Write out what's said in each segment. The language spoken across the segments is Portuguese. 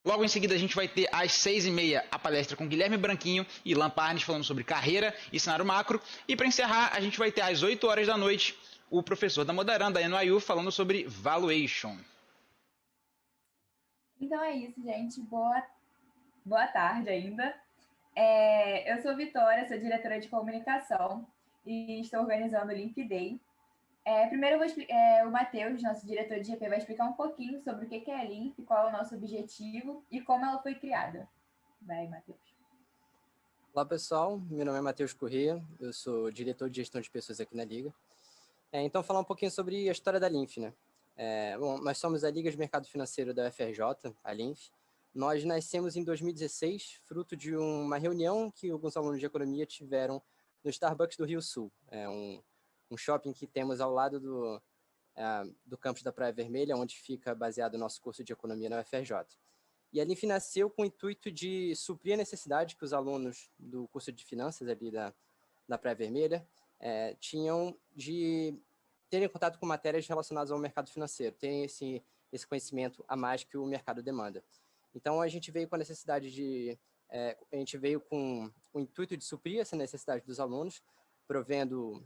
Logo em seguida a gente vai ter às 6h30 a palestra com Guilherme Branquinho e Ilan Parnes falando sobre carreira e cenário macro. E para encerrar, a gente vai ter às 8 horas da noite o professor da Moderan, da NYU, falando sobre valuation. Então é isso, gente. Boa tarde ainda. Eu sou Vitória, sou diretora de comunicação e estou organizando o Link Day. Primeiro o Matheus, nosso diretor de GP, vai explicar um pouquinho sobre o que é a Limp, qual é o nosso objetivo e como ela foi criada. Vai, Matheus. Olá, pessoal. Meu nome é Matheus Corrêa, eu sou diretor de gestão de pessoas aqui na Liga. Então, falar um pouquinho sobre a história da Linf, né? Bom, nós somos a Liga de Mercado Financeiro da UFRJ, a Linf. Nós nascemos em 2016, fruto de uma reunião que alguns alunos de economia tiveram no Starbucks do Rio Sul, um shopping que temos ao lado do campus da Praia Vermelha, onde fica baseado o nosso curso de economia na UFRJ. E a Linf nasceu com o intuito de suprir a necessidade que os alunos do curso de finanças ali da Praia Vermelha tinham de terem contato com matérias relacionadas ao mercado financeiro, terem esse conhecimento a mais que o mercado demanda. Então, a gente veio com a necessidade a gente veio com o intuito de suprir essa necessidade dos alunos, provendo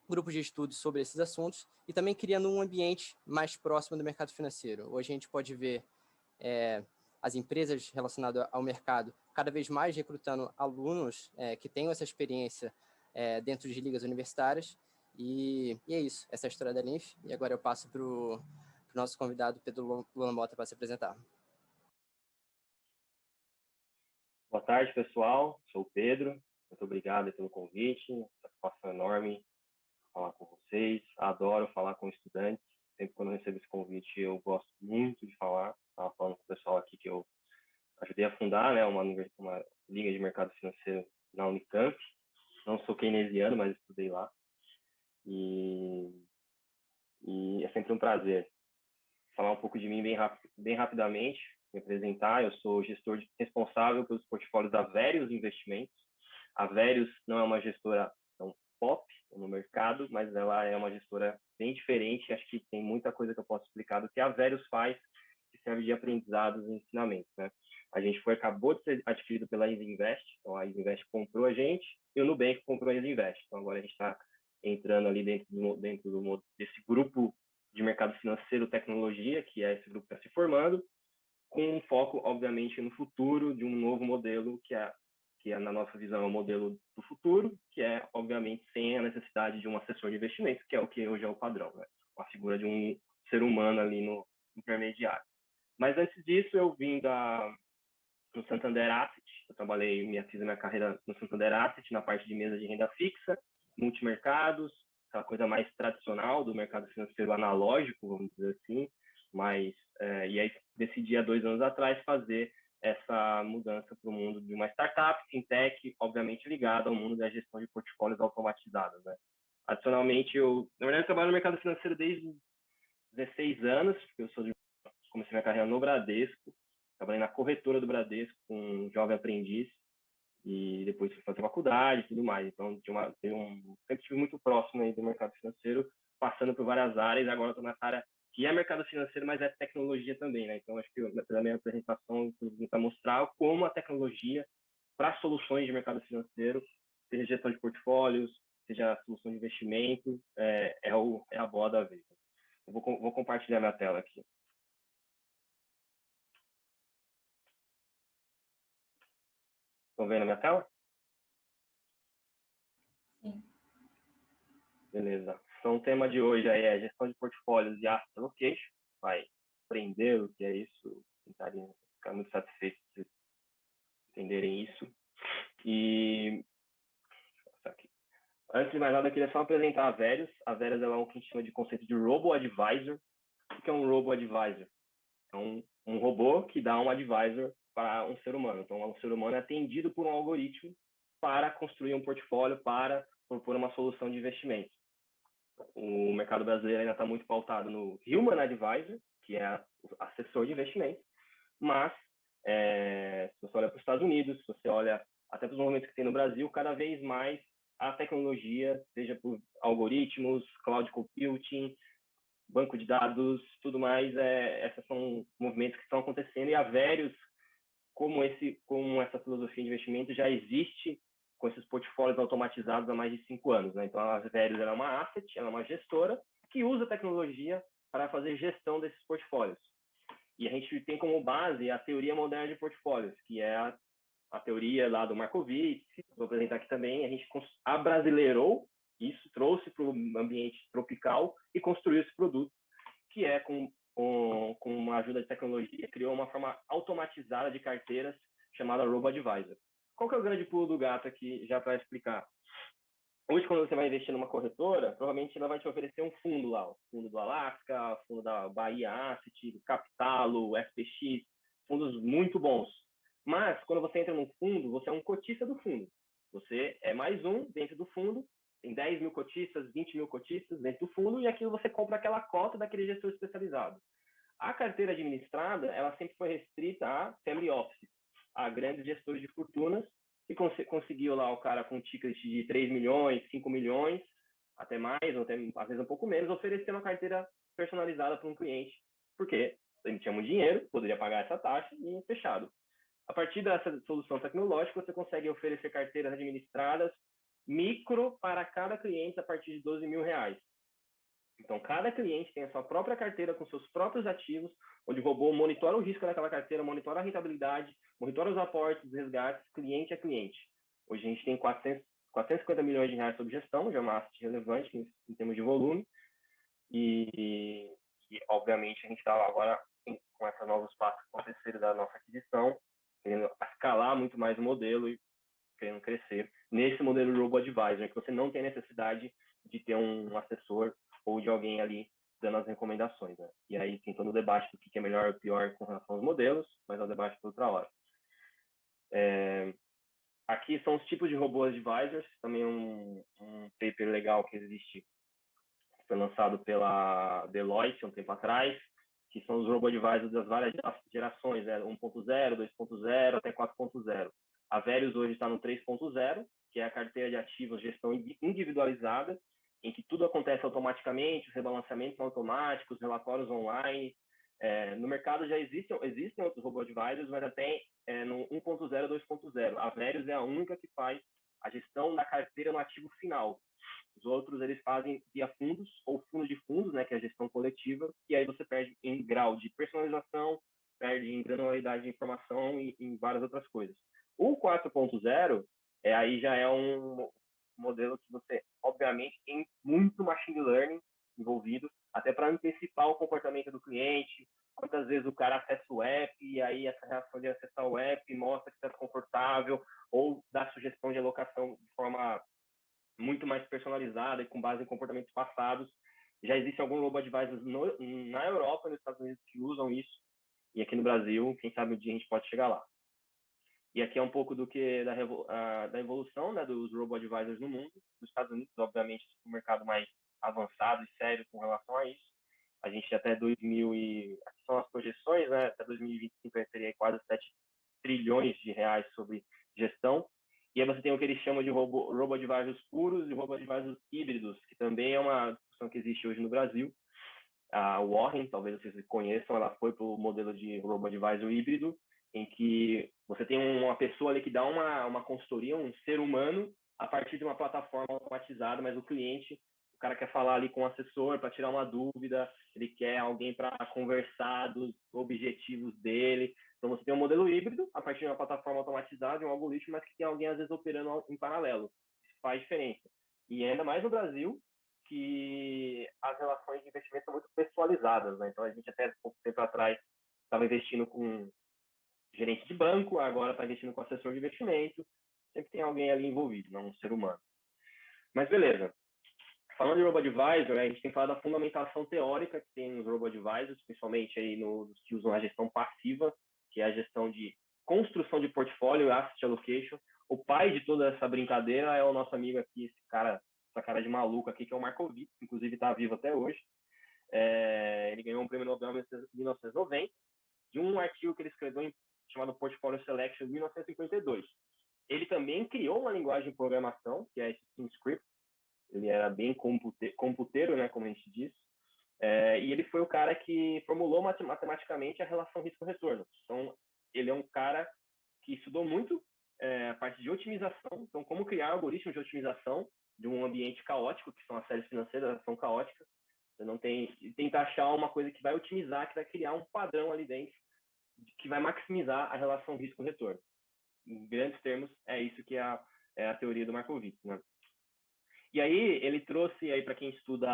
grupos de estudos sobre esses assuntos e também criando um ambiente mais próximo do mercado financeiro. Hoje a gente pode ver as empresas relacionadas ao mercado cada vez mais recrutando alunos que tenham essa experiência dentro de ligas universitárias. E é isso, essa é a história da Linf. E agora eu passo para o nosso convidado, Pedro Lula Mota, para se apresentar. Boa tarde, pessoal. Sou o Pedro. Muito obrigado pelo convite. Satisfação enorme falar com vocês. Adoro falar com estudantes. Sempre quando eu recebo esse convite, eu gosto muito de falar. Estava falando com o pessoal aqui que eu ajudei a fundar, né, uma liga de mercado financeiro na Unicamp. Não sou keynesiano, mas estudei lá. E é sempre um prazer falar um pouco de mim bem rapidamente, me apresentar. Eu sou gestor responsável pelos portfólios da Verius Investimentos. A Verius não é uma gestora tão pop no mercado, mas ela é uma gestora bem diferente. Acho que tem muita coisa que eu posso explicar do que a Verius faz, que serve de aprendizados e ensinamentos, né? A gente acabou de ser adquirido pela Isinvest, então a Isinvest comprou a gente e o Nubank comprou a Isinvest. Então agora a gente está entrando ali dentro desse grupo de mercado financeiro tecnologia, que é esse grupo que está se formando, com um foco, obviamente, no futuro de um novo modelo que na nossa visão, é o modelo do futuro, que é, obviamente, sem a necessidade de um assessor de investimentos, que é o que hoje é o padrão, né? A figura de um ser humano ali no intermediário. Mas antes disso, eu vim no Santander Asset, fiz a minha carreira no Santander Asset, na parte de mesa de renda fixa, multimercados, aquela coisa mais tradicional do mercado financeiro analógico, vamos dizer assim, e aí decidi há 2 anos atrás fazer essa mudança para o mundo de uma startup, fintech, obviamente ligada ao mundo da gestão de portfólios automatizados, né? Adicionalmente, na verdade, eu trabalho no mercado financeiro desde 16 anos, porque comecei minha carreira no Bradesco, trabalhei na corretora do Bradesco com um jovem aprendiz, e depois fui fazer faculdade e tudo mais. Então, sempre estive muito próximo aí do mercado financeiro, passando por várias áreas. Agora estou nessa área que é mercado financeiro, mas é tecnologia também, né? Então, acho que pela minha apresentação, eu vou mostrar como a tecnologia para soluções de mercado financeiro, seja gestão de portfólios, seja solução de investimento, é a bola da vez. Eu vou compartilhar minha tela aqui. Estão vendo a minha tela? Sim. Beleza. Então, o tema de hoje aí é gestão de portfólios e asset allocation. Vai aprender o que é isso, tentar ficar muito satisfeito se vocês entenderem isso. E aqui. Antes de mais nada, eu queria só apresentar a Verius. A Verius é o que a gente chama de conceito de robo-advisor. O que é um robo-advisor? É um robô que dá um advisor para um ser humano. Então, um ser humano é atendido por um algoritmo para construir um portfólio, para propor uma solução de investimento. O mercado brasileiro ainda está muito pautado no Human Advisor, que é assessor de investimento, mas se você olha para os Estados Unidos, se você olha até para os movimentos que tem no Brasil, cada vez mais a tecnologia, seja por algoritmos, cloud computing, banco de dados, tudo mais, esses são movimentos que estão acontecendo, e a Verius, como essa filosofia de investimento, já existe com esses portfólios automatizados há mais de 5 anos. Né? Então, a Verius é uma asset, ela é uma gestora que usa tecnologia para fazer gestão desses portfólios. E a gente tem como base a teoria moderna de portfólios, que é a teoria lá do Markowitz, que vou apresentar aqui também. A gente abrasileirou isso, trouxe para o ambiente tropical e construiu esse produto, que é com uma ajuda de tecnologia, criou uma forma automatizada de carteiras chamada Robo-Advisor. Qual que é o grande pulo do gato aqui, já para explicar? Hoje, quando você vai investir numa corretora, provavelmente ela vai te oferecer um fundo lá, o fundo do Alasca, o fundo da Bahia Asset, do Capitalo, FPX, fundos muito bons. Mas, quando você entra num fundo, você é um cotista do fundo. Você é mais um dentro do fundo, tem 10 mil cotistas, 20 mil cotistas dentro do fundo, e aquilo você compra aquela cota daquele gestor especializado. A carteira administrada, ela sempre foi restrita a family office, a grandes gestores de fortunas, e conseguiu lá o cara com um ticket de 3 milhões, 5 milhões, até mais, ou até, às vezes um pouco menos, oferecendo uma carteira personalizada para um cliente, porque ele tinha muito dinheiro, poderia pagar essa taxa e fechado. A partir dessa solução tecnológica, você consegue oferecer carteiras administradas micro para cada cliente a partir de 12 mil reais. Então, cada cliente tem a sua própria carteira com seus próprios ativos, onde o robô monitora o risco daquela carteira, monitora a rentabilidade, monitora os aportes, os resgates, cliente a cliente. Hoje a gente tem 450 milhões de reais sob gestão, já é uma asset relevante em termos de volume, e obviamente a gente está agora com esses novos passos que aconteceram da nossa aquisição, querendo escalar muito mais o modelo e querendo crescer nesse modelo Robo-Advisor, que você não tem necessidade de ter um assessor ou de alguém ali dando as recomendações. Né? E aí tem todo o debate do que é melhor ou pior com relação aos modelos, mas é um debate para outra hora. Aqui são os tipos de Robo-Advisors, também um paper legal que existe, foi lançado pela Deloitte um tempo atrás, que são os Robo-Advisors das várias gerações, 1.0, 2.0 até 4.0. A Verius hoje está no 3.0, que é a carteira de ativos gestão individualizada, em que tudo acontece automaticamente, os rebalanceamentos automáticos, os relatórios online. No mercado já existem outros Robo-Advisors, mas até no 1.0, 2.0. A Verius é a única que faz a gestão da carteira no ativo final. Os outros, eles fazem via fundos, ou fundo de fundos, né, que é a gestão coletiva, e aí você perde em grau de personalização, perde em granularidade de informação e em várias outras coisas. O 4.0, aí já é um modelo que você, obviamente, tem muito machine learning envolvido, até para antecipar o comportamento do cliente. Quantas vezes o cara acessa o app e aí essa reação de acessar o app mostra que está desconfortável, ou dá sugestão de alocação de forma muito mais personalizada e com base em comportamentos passados. Já existem alguns Robo-Advisors na Europa e nos Estados Unidos que usam isso, e aqui no Brasil, quem sabe um dia a gente pode chegar lá. E aqui é um pouco do que da evolução, né, dos Robo-Advisors no mundo. Nos Estados Unidos, obviamente, o mercado mais avançado e sério com relação a isso. A gente até 2000 aqui são as projeções, né, até 2025 teria quase 7 trilhões de reais sobre gestão. E aí você tem o que eles chamam de Robo-Advisors puros e Robo-Advisors híbridos, que também é uma discussão que existe hoje no Brasil. A Warren, talvez vocês conheçam, ela foi para o modelo de Robo-Advisor híbrido, em que você tem uma pessoa ali que dá uma consultoria, um ser humano, a partir de uma plataforma automatizada, mas o cliente, o cara quer falar ali com o assessor para tirar uma dúvida, ele quer alguém para conversar dos objetivos dele. Então, você tem um modelo híbrido, a partir de uma plataforma automatizada, um algoritmo, mas que tem alguém, às vezes, operando em paralelo. Isso faz diferença. E ainda mais no Brasil, que as relações de investimento são muito pessoalizadas. Né? Então, a gente até pouco tempo atrás estava investindo com gerente de banco, agora está investindo com assessor de investimento. Sempre tem alguém ali envolvido, não um ser humano. Mas beleza. Falando de Robo-Advisor, a gente tem falado da fundamentação teórica que tem nos Robo-Advisors, principalmente aí nos que usam a gestão passiva, que é a gestão de construção de portfólio, asset allocation. O pai de toda essa brincadeira é o nosso amigo aqui, essa cara de maluco aqui, que é o Markowitz, que inclusive está vivo até hoje. Ele ganhou um prêmio Nobel em 1990, de um artigo que ele escreveu chamado Portfolio Selection, em 1952. Ele também criou uma linguagem de programação, que é esse SimScript. Ele era bem computeiro, né, como a gente diz. E ele foi o cara que formulou matematicamente a relação risco-retorno. Então, ele é um cara que estudou muito a parte de otimização, então como criar algoritmos de otimização de um ambiente caótico, que são as séries financeiras, são caóticas. Você não tem tentar achar uma coisa que vai otimizar, que vai criar um padrão ali dentro, que vai maximizar a relação risco-retorno. Em grandes termos, é isso que é a teoria do Markowitz, né? E aí ele trouxe aí para quem estuda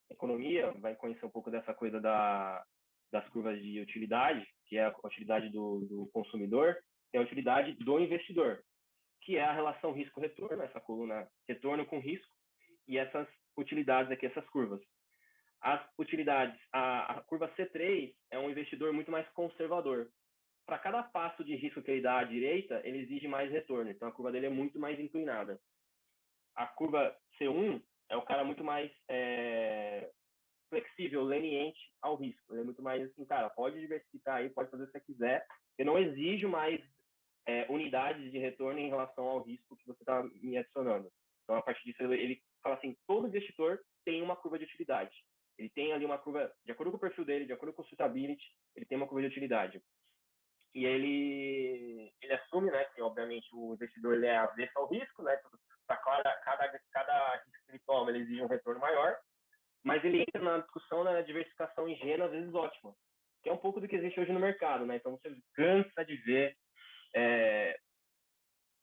economia, vai conhecer um pouco dessa coisa das curvas de utilidade, que é a utilidade do consumidor, e a utilidade do investidor, que é a relação risco-retorno, essa coluna retorno com risco, e essas utilidades aqui, essas curvas. As utilidades, a curva C3 é um investidor muito mais conservador. Para cada passo de risco que ele dá à direita, ele exige mais retorno, então a curva dele é muito mais inclinada. A curva C1 é o cara muito mais flexível, leniente ao risco. Ele é muito mais assim, cara, pode diversificar aí, pode fazer o que você quiser. Eu não exijo mais unidades de retorno em relação ao risco que você está me adicionando. Então, a partir disso, ele fala assim, todo investidor tem uma curva de utilidade. Ele tem ali uma curva, de acordo com o perfil dele, de acordo com o suitability, ele tem uma curva de utilidade. E ele assume, né, que obviamente o investidor ele é avesso ao risco, né, para cada risco que ele toma, ele exige um retorno maior, mas ele entra na discussão da diversificação ingênua, às vezes ótima, que é um pouco do que existe hoje no mercado, né? Então você cansa de ver,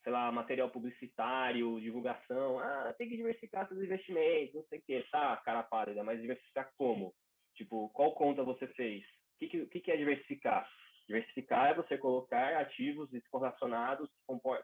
sei lá, material publicitário, divulgação, tem que diversificar seus investimentos, não sei o quê, tá, cara pálida, mas diversificar como? Tipo, qual conta você fez? O que é diversificar? Diversificar é você colocar ativos descorrelacionados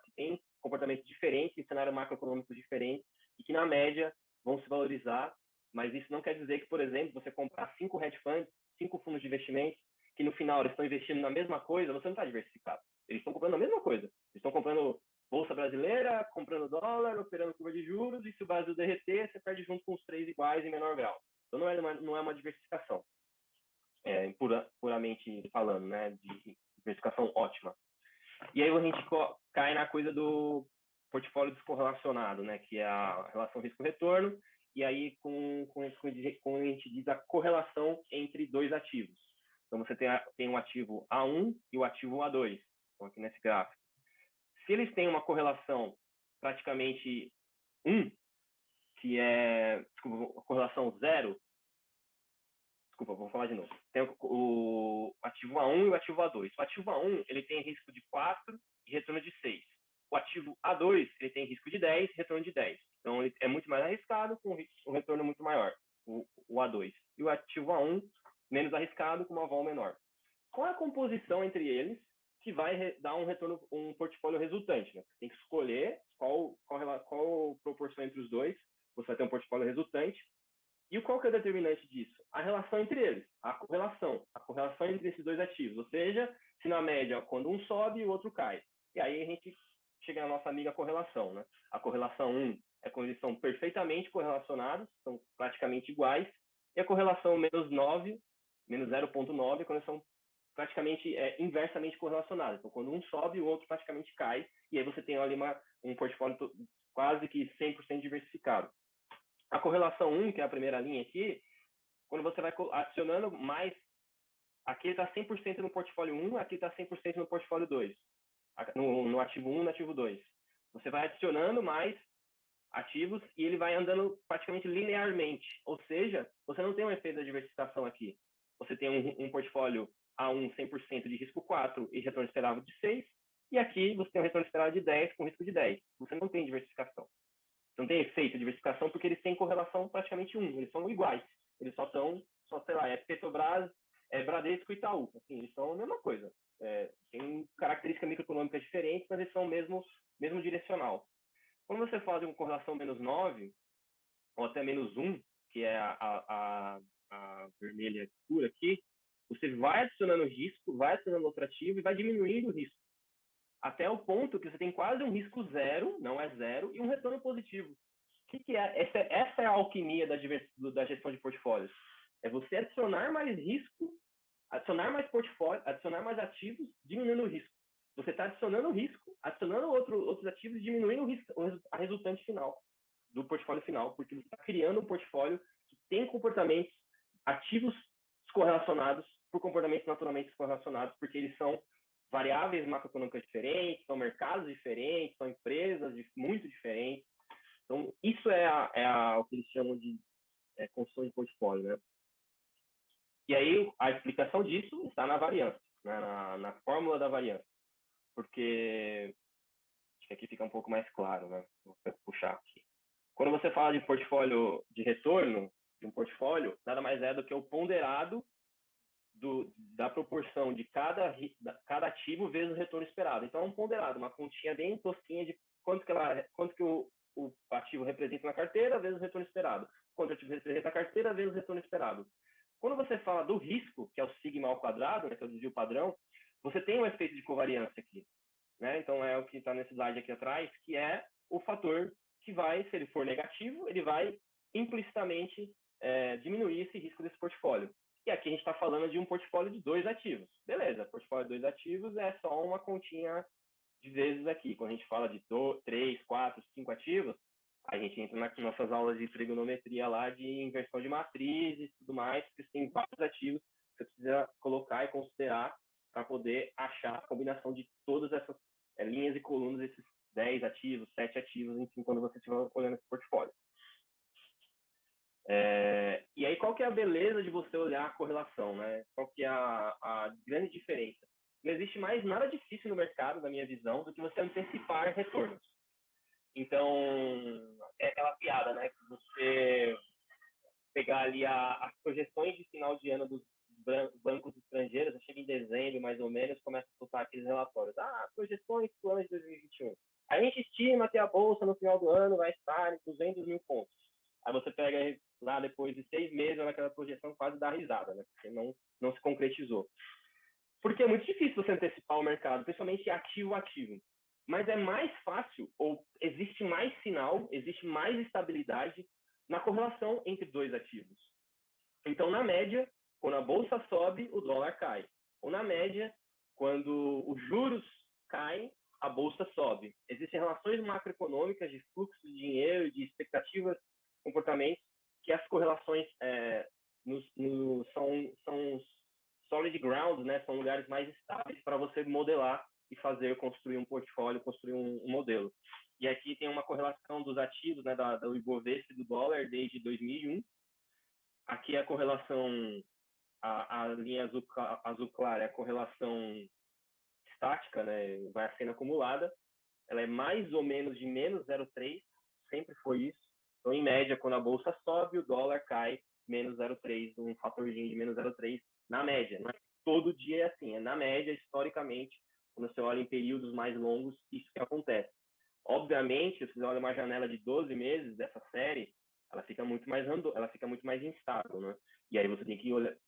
que têm comportamentos diferentes, em cenário macroeconômico diferente, e que, na média, vão se valorizar. Mas isso não quer dizer que, por exemplo, você comprar 5 hedge funds, 5 fundos de investimentos, que no final eles estão investindo na mesma coisa, você não está diversificado. Eles estão comprando a mesma coisa. Eles estão comprando bolsa brasileira, comprando dólar, operando curva de juros, e se o Brasil derreter, você perde junto com os 3 iguais em menor grau. Então não é uma diversificação. Puramente falando, né, de diversificação ótima. E aí a gente cai na coisa do portfólio descorrelacionado, né, que é a relação risco-retorno, e aí com a gente diz a correlação entre dois ativos. Então você tem um ativo A1 e o ativo A2, então aqui nesse gráfico. Se eles têm uma correlação praticamente 1, que é, desculpa, a correlação 0, desculpa, vou falar de novo. Tem o ativo A1 e o ativo A2. O ativo A1 ele tem risco de 4 e retorno de 6. O ativo A2 ele tem risco de 10 e retorno de 10. Então, ele é muito mais arriscado, com um retorno muito maior, o A2. E o ativo A1, menos arriscado, com uma vol menor. Qual é a composição entre eles que vai dar um retorno, um portfólio resultante? Né? Você tem que escolher qual proporção entre os dois, você vai ter um portfólio resultante. E qual que é o determinante disso? A relação entre eles, a correlação entre esses dois ativos. Ou seja, se na média, quando um sobe, o outro cai. E aí a gente chega na nossa amiga correlação, né? A correlação 1 é quando eles são perfeitamente correlacionados, são praticamente iguais. E a correlação menos 9, menos 0,9, é quando eles são praticamente inversamente correlacionados. Então, quando um sobe, o outro praticamente cai. E aí você tem ali um portfólio quase que 100% diversificado. A correlação 1, que é a primeira linha aqui, quando você vai adicionando mais, aqui está 100% no portfólio 1, aqui está 100% no portfólio 2, no ativo 1 e no ativo 2. Você vai adicionando mais ativos e ele vai andando praticamente linearmente, ou seja, você não tem um efeito da diversificação aqui. Você tem um portfólio A1 100% de risco 4 e retorno esperado de 6, e aqui você tem um retorno esperado de 10 com risco de 10. Você não tem diversificação. Não tem efeito de diversificação porque eles têm correlação praticamente 1. Eles são iguais. Eles só são, sei lá, Petrobras, Bradesco e Itaú. Assim, eles são a mesma coisa. Tem características microeconômicas diferentes, mas eles são o mesmo direcional. Quando você fala de uma correlação menos 9, ou até menos 1, que é a vermelha escura aqui, você vai adicionando risco, vai adicionando outro ativo e vai diminuindo o risco. Até o ponto que você tem quase um risco zero, não é zero, e um retorno positivo. O que é? Essa é a alquimia da gestão de portfólios. É você adicionar mais risco, adicionar mais portfólio, adicionar mais ativos, diminuindo o risco. Você está adicionando risco, adicionando outros ativos, diminuindo o risco, a resultante final do portfólio final, porque você está criando um portfólio que tem comportamentos correlacionados, porque eles são variáveis macroeconômicas diferentes, são mercados diferentes, são empresas muito diferentes. Então, isso o que eles chamam de construção de portfólio, né? E aí, a explicação disso está na variância, né? na fórmula da variância, porque acho que aqui fica um pouco mais claro, né? Vou puxar aqui. Quando você fala de portfólio de retorno, de um portfólio, nada mais é do que o ponderado da proporção de cada ativo vezes o retorno esperado. Então, é um ponderado, uma continha bem tosquinha de quanto que o ativo representa na carteira vezes o retorno esperado. Quanto o ativo representa na carteira vezes o retorno esperado. Quando você fala do risco, que é o sigma ao quadrado, né, que é o desvio padrão, você tem um efeito de covariância aqui, né? Então, é o que está nesse slide aqui atrás, que é o fator que vai, se ele for negativo, ele vai implicitamente diminuir esse risco desse portfólio. E aqui a gente está falando de um portfólio de 2 ativos. Beleza, portfólio de 2 ativos é só uma continha de vezes aqui. Quando a gente fala de 3, 4, 5 ativos, a gente entra nas nossas aulas de trigonometria lá, de inversão de matrizes e tudo mais, porque tem vários ativos que você precisa colocar e considerar para poder achar a combinação de todas essas linhas e colunas, esses 10 ativos, 7 ativos, enfim, quando você estiver olhando esse portfólio. E aí, qual que é a beleza de você olhar a correlação, né? Qual que é a grande diferença? Não existe mais nada difícil no mercado, na minha visão, do que você antecipar retornos. Então, é aquela piada, né? Que você pegar ali as projeções de final de ano dos bancos estrangeiros, chega em dezembro, mais ou menos, começa a soltar aqueles relatórios. Projeções do ano de 2021. A gente estima que a Bolsa, no final do ano, vai estar em 200 mil pontos. Aí você pega lá, depois de 6 meses, naquela projeção quase dá risada, né? Porque não se concretizou. Porque é muito difícil você antecipar o mercado, principalmente ativo a ativo. Mas é mais fácil, ou existe mais sinal, existe mais estabilidade na correlação entre 2 ativos. Então, na média, quando a bolsa sobe, o dólar cai. Ou na média, quando os juros caem, a bolsa sobe. Existem relações macroeconômicas de fluxo de dinheiro, de expectativas, comportamentos, que as correlações são solid ground, né? São lugares mais estáveis para você modelar e construir um portfólio, construir um modelo. E aqui tem uma correlação dos ativos, né, do Ibovespa e do dólar desde 2001. Aqui a correlação, a linha azul clara é a correlação estática, né, vai sendo acumulada. Ela é mais ou menos de menos 0,3, sempre foi isso. Então, em média, quando a bolsa sobe, o dólar cai menos 0,3, um fatorzinho de menos 0,3 na média. Não é todo dia é assim, é na média, historicamente, quando você olha em períodos mais longos, isso que acontece. Obviamente, se você olha uma janela de 12 meses dessa série, ela fica muito mais instável, né? E aí você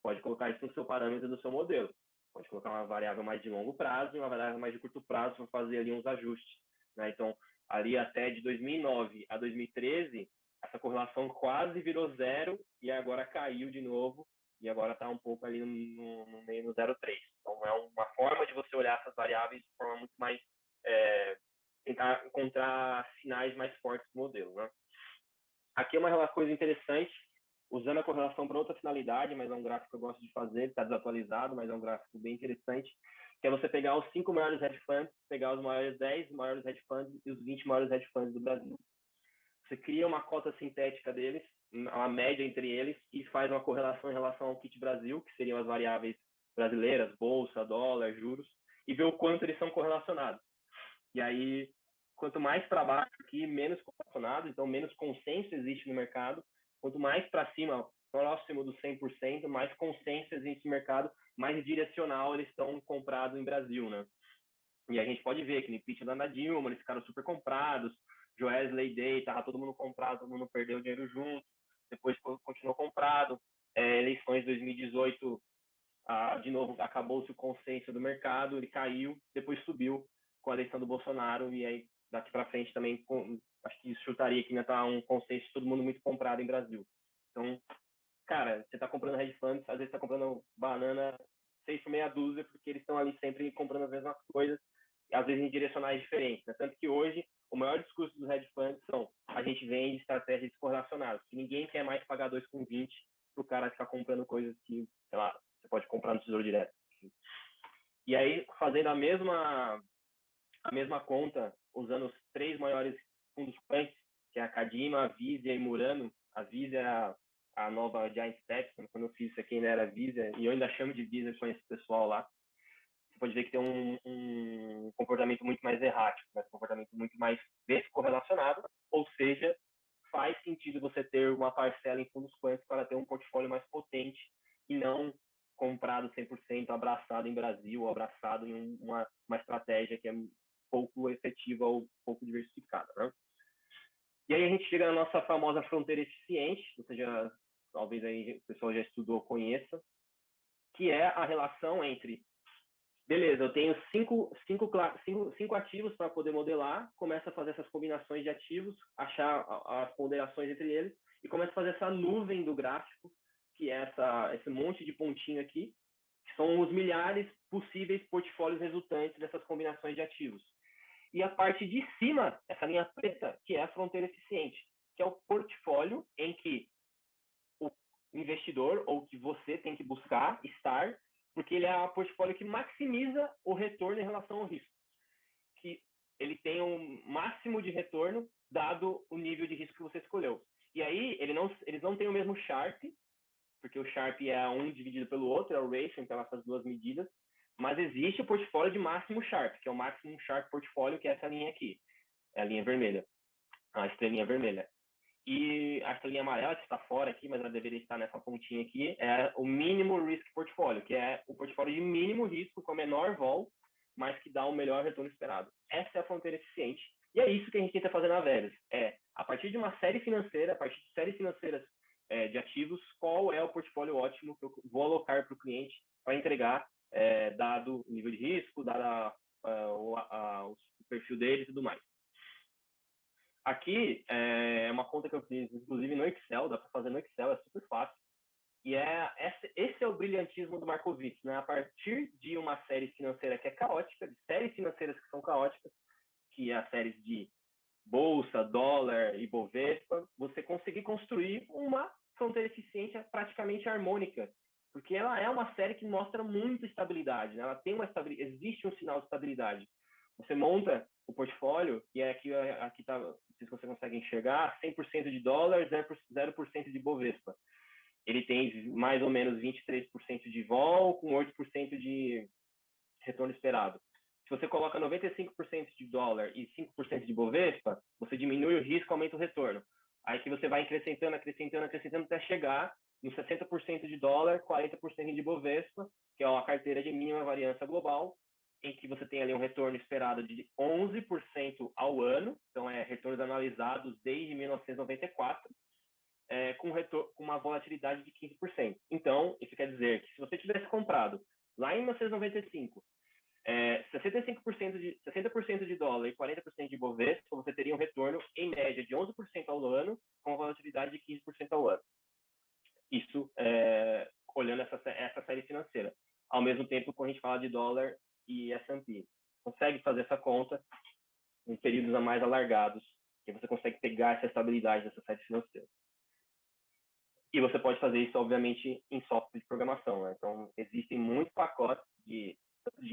pode colocar isso no seu parâmetro do seu modelo. Pode colocar uma variável mais de longo prazo e uma variável mais de curto prazo para fazer ali uns ajustes, né? Então, ali até de 2009 a 2013, essa correlação quase virou 0 e agora caiu de novo e agora está um pouco ali no meio no 0,3. Então, é uma forma de você olhar essas variáveis de forma muito mais tentar encontrar sinais mais fortes do modelo, né? Aqui é uma coisa interessante, usando a correlação para outra finalidade, mas é um gráfico que eu gosto de fazer, está desatualizado, mas é um gráfico bem interessante, que é você pegar os 5 maiores hedge funds, pegar os maiores 10 maiores hedge funds e os 20 maiores hedge funds do Brasil. Você cria uma cota sintética deles, uma média entre eles, e faz uma correlação em relação ao kit Brasil, que seriam as variáveis brasileiras, bolsa, dólar, juros, e vê o quanto eles são correlacionados. E aí, quanto mais para baixo aqui, menos correlacionado, então menos consenso existe no mercado. Quanto mais para cima, próximo do 100%, mais consenso existe no mercado, mais direcional eles estão comprados em Brasil, né? E a gente pode ver que no impeachment da Dilma, eles ficaram super comprados, Joesley Day, estava todo mundo comprado, todo mundo perdeu dinheiro junto, depois continuou comprado. Eleições de 2018, de novo, acabou-se o consenso do mercado, ele caiu, depois subiu com a eleição do Bolsonaro, e aí daqui para frente também, acho que isso chutaria que ainda está um consenso de todo mundo muito comprado em Brasil. Então, cara, você está comprando hedge funds, às vezes está comprando banana 6 por meia dúzia, porque eles estão ali sempre comprando as mesmas coisas, às vezes em direcionais diferentes, né? Tanto que hoje, o maior discurso dos hedge funds são: a gente vende estratégias correlacionadas, que ninguém quer mais pagar 2,20 para o cara ficar comprando coisas que, sei lá, você pode comprar no Tesouro Direto. E aí, fazendo a mesma conta, usando os 3 maiores fundos quant, que é a Cadima, a Visia e Murano. A Visia é a nova Giant Steps, quando eu fiz isso aqui ainda era Visia, e eu ainda chamo de Visia com esse pessoal lá. Você pode ver que tem um comportamento muito mais errático, né? Um comportamento muito mais descorrelacionado, ou seja, faz sentido você ter uma parcela em fundos quant para ter um portfólio mais potente e não comprado 100%, abraçado em Brasil, ou abraçado em uma estratégia que é pouco efetiva ou pouco diversificada, né? E aí a gente chega na nossa famosa fronteira eficiente, ou seja, talvez aí o pessoal já estudou, conheça, que é a relação entre, beleza, eu tenho cinco ativos para poder modelar, começa a fazer essas combinações de ativos, achar as ponderações entre eles, e começa a fazer essa nuvem do gráfico, que é esse monte de pontinho aqui, que são os milhares possíveis portfólios resultantes dessas combinações de ativos. E a parte de cima, essa linha preta, que é a fronteira eficiente, que é o portfólio em que o investidor, ou que você tem que buscar estar, porque ele é um portfólio que maximiza o retorno em relação ao risco. Que ele tem um máximo de retorno, dado o nível de risco que você escolheu. E aí, eles não têm o mesmo Sharpe, porque o Sharpe é um dividido pelo outro, é o ratio, então essas duas medidas, mas existe o portfólio de máximo Sharpe, que é o máximo Sharpe portfólio, que é essa linha aqui, é a linha vermelha, a estrelinha vermelha. E a estrelinha amarela, que está fora aqui, mas ela deveria estar nessa pontinha aqui, é o mínimo risk portfólio, que é o portfólio de mínimo risco, com a menor vol, mas que dá o melhor retorno esperado. Essa é a fronteira eficiente. E é isso que a gente tenta fazer na Veles. A partir de uma série financeira, a partir de séries financeiras de ativos, qual é o portfólio ótimo que eu vou alocar para o cliente para entregar, dado o nível de risco, dado o perfil dele e tudo mais. Aqui é uma conta que eu fiz, inclusive, no Excel, dá para fazer no Excel, é super fácil. E esse é o brilhantismo do Markowitz, né? A partir de uma série financeira que é caótica, de séries financeiras que são caóticas, que é a série de Bolsa, dólar e Bovespa, você conseguir construir uma fronteira eficiente praticamente harmônica, porque ela é uma série que mostra muita estabilidade, né? Ela tem existe um sinal de estabilidade. Você monta o portfólio, e aqui tá, não sei se você consegue enxergar, 100% de dólar, 0% de Bovespa. Ele tem mais ou menos 23% de vol, com 8% de retorno esperado. Se você coloca 95% de dólar e 5% de Bovespa, você diminui o risco, aumenta o retorno. Aí que você vai acrescentando até chegar no 60% de dólar, 40% de Bovespa, que é uma carteira de mínima variância global, em que você tem ali um retorno esperado de 11% ao ano, então retornos analisados desde 1994, com uma volatilidade de 15%. Então, isso quer dizer que se você tivesse comprado lá em 1995, 60% de dólar e 40% de Bovespa, você teria um retorno, em média, de 11% ao ano, com uma volatilidade de 15% ao ano. Isso olhando essa série financeira. Ao mesmo tempo, quando a gente fala de dólar e S&P, consegue fazer essa conta em períodos mais alargados, que você consegue pegar essa estabilidade dessa série financeira. E você pode fazer isso, obviamente, em software de programação, né? Então, existem muitos pacotes de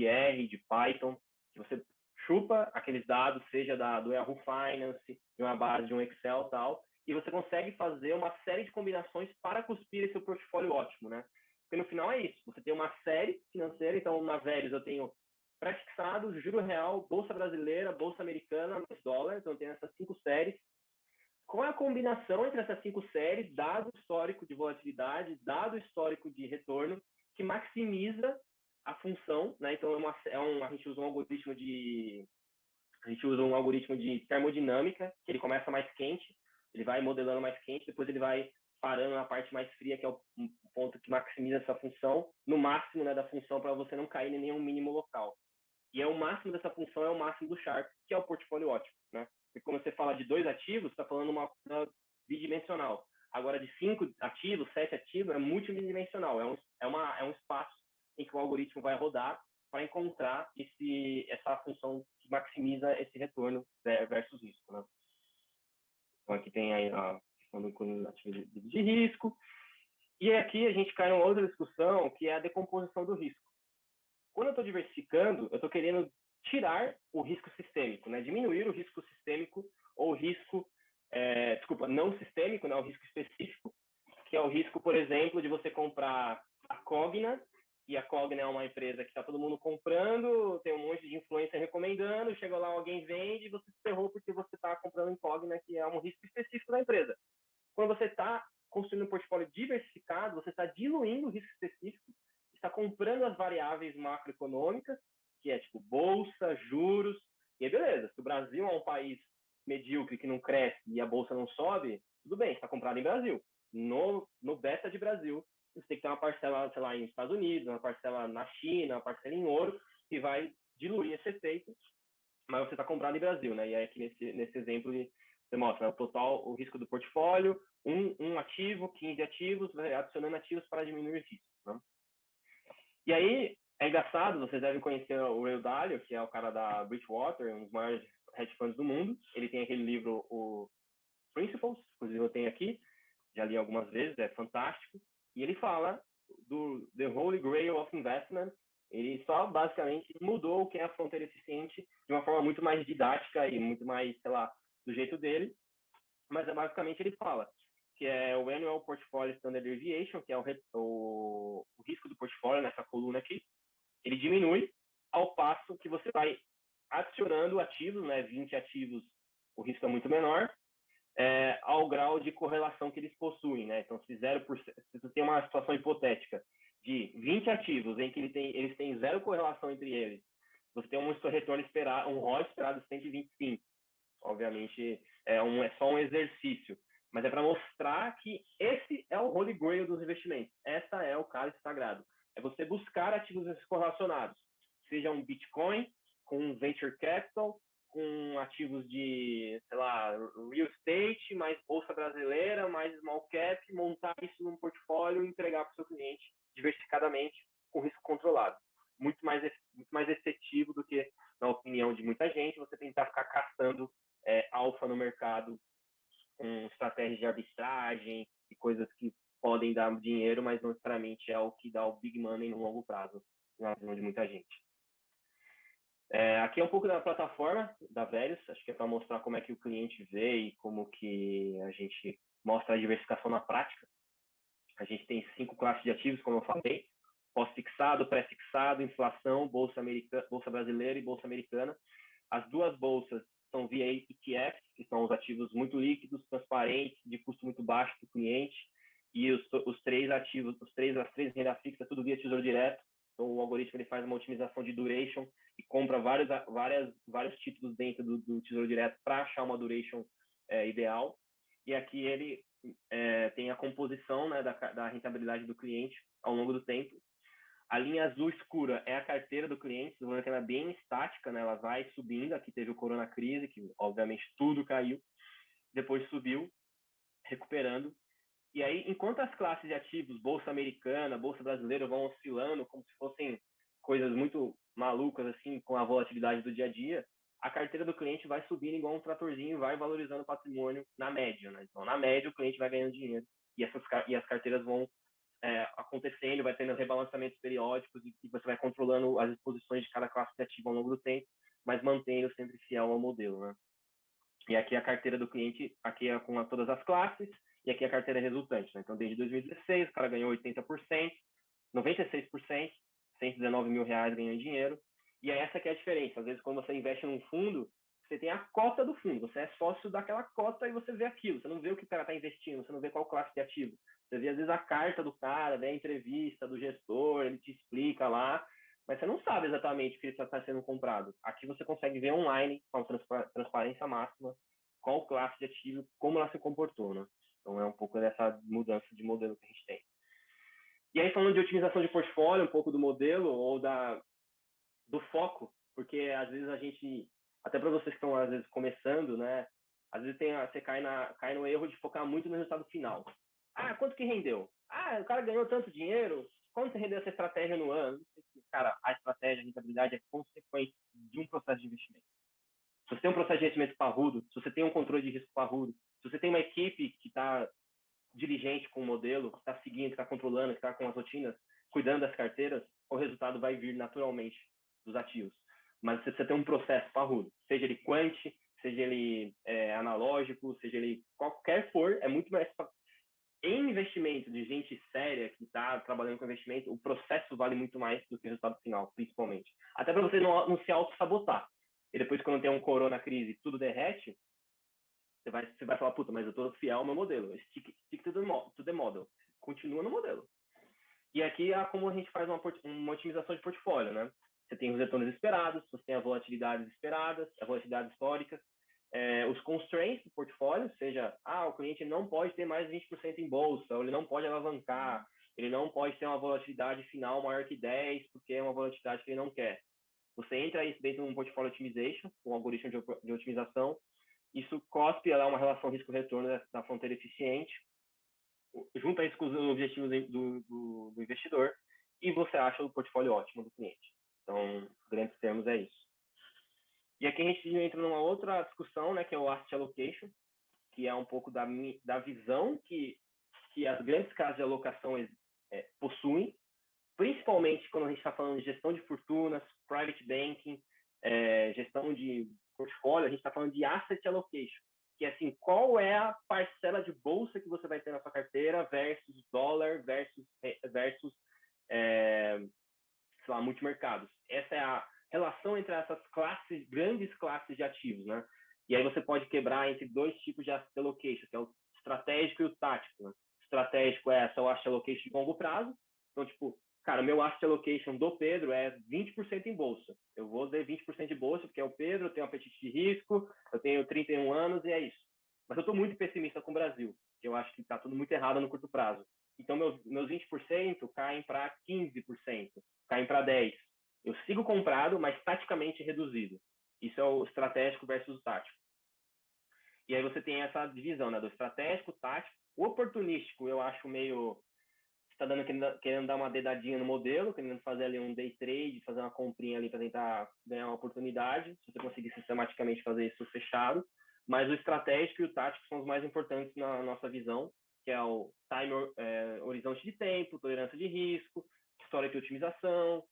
R, de Python, que você chupa aqueles dados, seja do Yahoo Finance, de uma base de um Excel e tal, e você consegue fazer uma série de combinações para cuspir esse seu portfólio ótimo, né? Porque no final é isso, você tem uma série financeira, então na Veles eu tenho pré-fixados, juro real, bolsa brasileira, bolsa americana, mais dólar, então eu tenho essas 5 séries. Qual é a combinação entre essas 5 séries, dado o histórico de volatilidade, dado o histórico de retorno, que maximiza a função, né? Então a gente usa um algoritmo de termodinâmica, que ele começa mais quente, ele vai modelando mais quente, depois ele vai parando na parte mais fria, que é o ponto que maximiza essa função, no máximo, né, da função, para você não cair em nenhum mínimo local. E o máximo dessa função é o máximo do Sharpe, que é o portfólio ótimo, né? Porque quando você fala de 2 ativos, você está falando uma bidimensional. Agora, de 5 ativos, 7 ativos, é multidimensional. É um espaço em que o algoritmo vai rodar para encontrar essa função que maximiza esse retorno versus risco, né? Então, aqui tem aí a questão do ativo de risco. E aqui a gente cai em uma outra discussão, que é a decomposição do risco. Quando eu estou diversificando, eu estou querendo tirar o risco sistêmico, né? Diminuir o risco sistêmico ou o risco, desculpa, não sistêmico, né? O risco específico, que é o risco, por exemplo, de você comprar a Cogna, e a Cogna é uma empresa que está todo mundo comprando, tem um monte de influência recomendando, chega lá, alguém vende e você se ferrou porque você está comprando em Cogna, que é um risco específico da empresa. Quando você está construindo um portfólio diversificado, você está diluindo o risco específico, está comprando as variáveis macroeconômicas, que é tipo bolsa, juros, e aí beleza. Se o Brasil é um país medíocre que não cresce e a bolsa não sobe, tudo bem, está comprado em Brasil. No beta de Brasil, você tem que ter uma parcela, sei lá, nos Estados Unidos, uma parcela na China, uma parcela em ouro, que vai diluir esse efeito, mas você está comprado em Brasil, né? E aí aqui nesse exemplo você mostra, né, o total, o risco do portfólio, um ativo, 15 ativos, adicionando ativos para diminuir os riscos, né? E aí, é engraçado, vocês devem conhecer o Ray Dalio, que é o cara da Bridgewater, um dos maiores hedge funds do mundo. Ele tem aquele livro, o Principles, inclusive eu tenho aqui, já li algumas vezes, é fantástico. E ele fala do The Holy Grail of Investment. Ele só, basicamente, mudou o que é a fronteira eficiente de uma forma muito mais didática e muito mais, sei lá, do jeito dele. Mas, basicamente, ele fala que é o Annual Portfolio Standard Deviation, que é o risco do portfólio nessa coluna aqui. Ele diminui ao passo que você vai adicionando ativos, né, 20 ativos, o risco é muito menor, ao grau de correlação que eles possuem, né? Então, se você tem uma situação hipotética de 20 ativos em que eles têm zero correlação entre eles, você tem um retorno esperado, um ROI esperado de 125. Obviamente, é só um exercício, mas é para mostrar que esse é o Holy Grail dos investimentos. Essa é o cálice sagrado. É você buscar ativos correlacionados, seja um Bitcoin com Venture Capital, com ativos de, sei lá, real estate, mais bolsa brasileira, mais small cap, montar isso num portfólio e entregar para o seu cliente diversificadamente, com risco controlado. Muito mais efetivo do que, na opinião de muita gente, você tentar ficar caçando alfa no mercado com estratégias de arbitragem e coisas que podem dar dinheiro, mas não necessariamente é o que dá o big money no longo prazo, na visão de muita gente. Aqui é um pouco da plataforma da Velius, acho que é para mostrar como é que o cliente vê e como que a gente mostra a diversificação na prática. A gente tem 5 classes de ativos, como eu falei: pós-fixado, pré-fixado, inflação, bolsa brasileira e bolsa americana. As duas bolsas são via ETFs, que são os ativos muito líquidos, transparentes, de custo muito baixo para o cliente, e os três ativos, as três renda fixa, tudo via Tesouro Direto. Então, o algoritmo ele faz uma otimização de duration e compra vários títulos dentro do Tesouro Direto para achar uma duration ideal. E aqui ele tem a composição, né, da rentabilidade do cliente ao longo do tempo. A linha azul escura é a carteira do cliente, ela é bem estática, né? Ela vai subindo. Aqui teve o corona crise, que obviamente tudo caiu, depois subiu, recuperando. E aí, enquanto as classes de ativos, bolsa americana, bolsa brasileira, vão oscilando como se fossem coisas muito malucas, assim, com a volatilidade do dia a dia, a carteira do cliente vai subindo igual um tratorzinho, vai valorizando o patrimônio na média, né? Então, na média, o cliente vai ganhando dinheiro e as carteiras vão acontecendo, vai tendo rebalançamentos periódicos e você vai controlando as exposições de cada classe de ativo ao longo do tempo, mas mantendo sempre fiel ao modelo, né? E aqui a carteira do cliente, aqui é com todas as classes, e aqui a carteira resultante, né? Então, desde 2016, o cara ganhou 80%, 96%, 119 mil reais ganhou em dinheiro. E é essa que é a diferença. Às vezes, quando você investe num fundo, você tem a cota do fundo, você é sócio daquela cota e você vê aquilo. Você não vê o que o cara está investindo, você não vê qual classe de ativo. Você vê, às vezes, a carta do cara, vê a entrevista do gestor, ele te explica lá, mas você não sabe exatamente o que está sendo comprado. Aqui você consegue ver online, com transparência máxima, qual classe de ativo, como ela se comportou, né? Então, é um pouco dessa mudança de modelo que a gente tem. E aí, falando de otimização de portfólio, um pouco do modelo ou do foco, porque às vezes a gente, até para vocês que estão às vezes começando, né? Às vezes você cai no erro de focar muito no resultado final. Ah, quanto que rendeu? Ah, o cara ganhou tanto dinheiro. Quanto rendeu essa estratégia no ano? Cara, a estratégia, a rentabilidade é consequência de um processo de investimento. Se você tem um processo de investimento parrudo, se você tem um controle de risco parrudo, se você tem uma equipe que está diligente com o modelo, que está seguindo, que está controlando, que está com as rotinas, cuidando das carteiras, o resultado vai vir naturalmente dos ativos. Mas você precisa ter um processo parrudo, seja ele quant, seja ele analógico, seja ele qualquer for, é muito mais... Em investimento de gente séria que está trabalhando com investimento, o processo vale muito mais do que o resultado final, principalmente. Até para você não se auto-sabotar. E depois, quando tem um corona crise, tudo derrete, você vai falar, puta, mas eu estou fiel ao meu modelo. Stick to the model. Continua no modelo. E aqui é como a gente faz uma otimização de portfólio, né? Você tem os retornos esperados, você tem as volatilidades esperadas, as volatilidades históricas, os constraints do portfólio, seja, o cliente não pode ter mais de 20% em bolsa, ou ele não pode alavancar, ele não pode ter uma volatilidade final maior que 10, porque é uma volatilidade que ele não quer. Você entra isso dentro de um portfólio optimization, um algoritmo de otimização, isso cospe uma relação risco-retorno da fronteira eficiente, junta isso com os objetivos do investidor, e você acha o portfólio ótimo do cliente. Então, em grandes termos, é isso. E aqui a gente entra numa outra discussão, né, que é o asset allocation, que é um pouco da visão que as grandes casas de alocação possuem, principalmente quando a gente está falando de gestão de fortunas, private banking, gestão de portfólio, a gente está falando de asset allocation, que é assim, qual é a parcela de bolsa que você vai ter na sua carteira versus dólar versus sei lá, multimercados. Essa é a relação entre essas grandes classes de ativos, né? E aí você pode quebrar entre dois tipos de asset allocation, que é o estratégico e o tático, né? O estratégico é o asset allocation de longo prazo. Então, tipo, cara, o meu asset allocation do Pedro é 20% em bolsa. Eu vou ter 20% de bolsa, porque é o Pedro, eu tenho apetite de risco, eu tenho 31 anos e é isso. Mas eu estou muito pessimista com o Brasil, que eu acho que está tudo muito errado no curto prazo. Então, meus 20% caem para 15%, caem para 10%. Eu sigo comprado, mas taticamente reduzido. Isso é o estratégico versus o tático. E aí você tem essa divisão, né, do estratégico, tático. O oportunístico, eu acho meio... Você está querendo dar uma dedadinha no modelo, querendo fazer ali um day trade, fazer uma comprinha ali para tentar ganhar uma oportunidade, se você conseguir sistematicamente fazer isso fechado. Mas o estratégico e o tático são os mais importantes na nossa visão, que é o horizonte de tempo, tolerância de risco, história de otimização,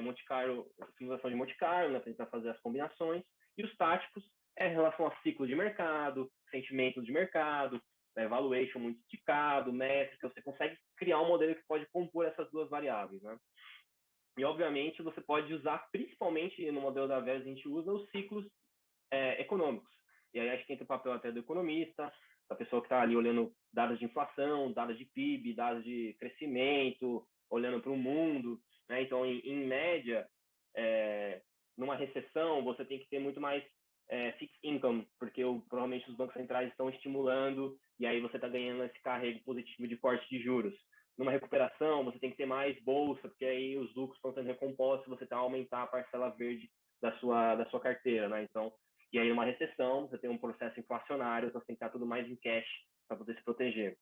Monte Carlo, otimização de Monte Carlo, né, para tentar fazer as combinações. E os táticos é em relação a ciclo de mercado, sentimento de mercado, valuation muito esticado, métrica, você consegue criar um modelo que pode compor essas duas variáveis, né? E, obviamente, você pode usar, principalmente no modelo da Veles, a gente usa os ciclos econômicos. E aí acho que entra o papel até do economista, da pessoa que está ali olhando dados de inflação, dados de PIB, dados de crescimento, olhando para o mundo, né? Então, em média, numa recessão, você tem que ter muito mais fixed income, porque provavelmente os bancos centrais estão estimulando e aí você está ganhando esse carrego positivo de corte de juros. Numa recuperação, você tem que ter mais bolsa, porque aí os lucros estão sendo recompostos, você está a aumentar a parcela verde da sua carteira, né? Então, e aí numa recessão, você tem um processo inflacionário, então você tem que estar tudo mais em cash para poder se proteger.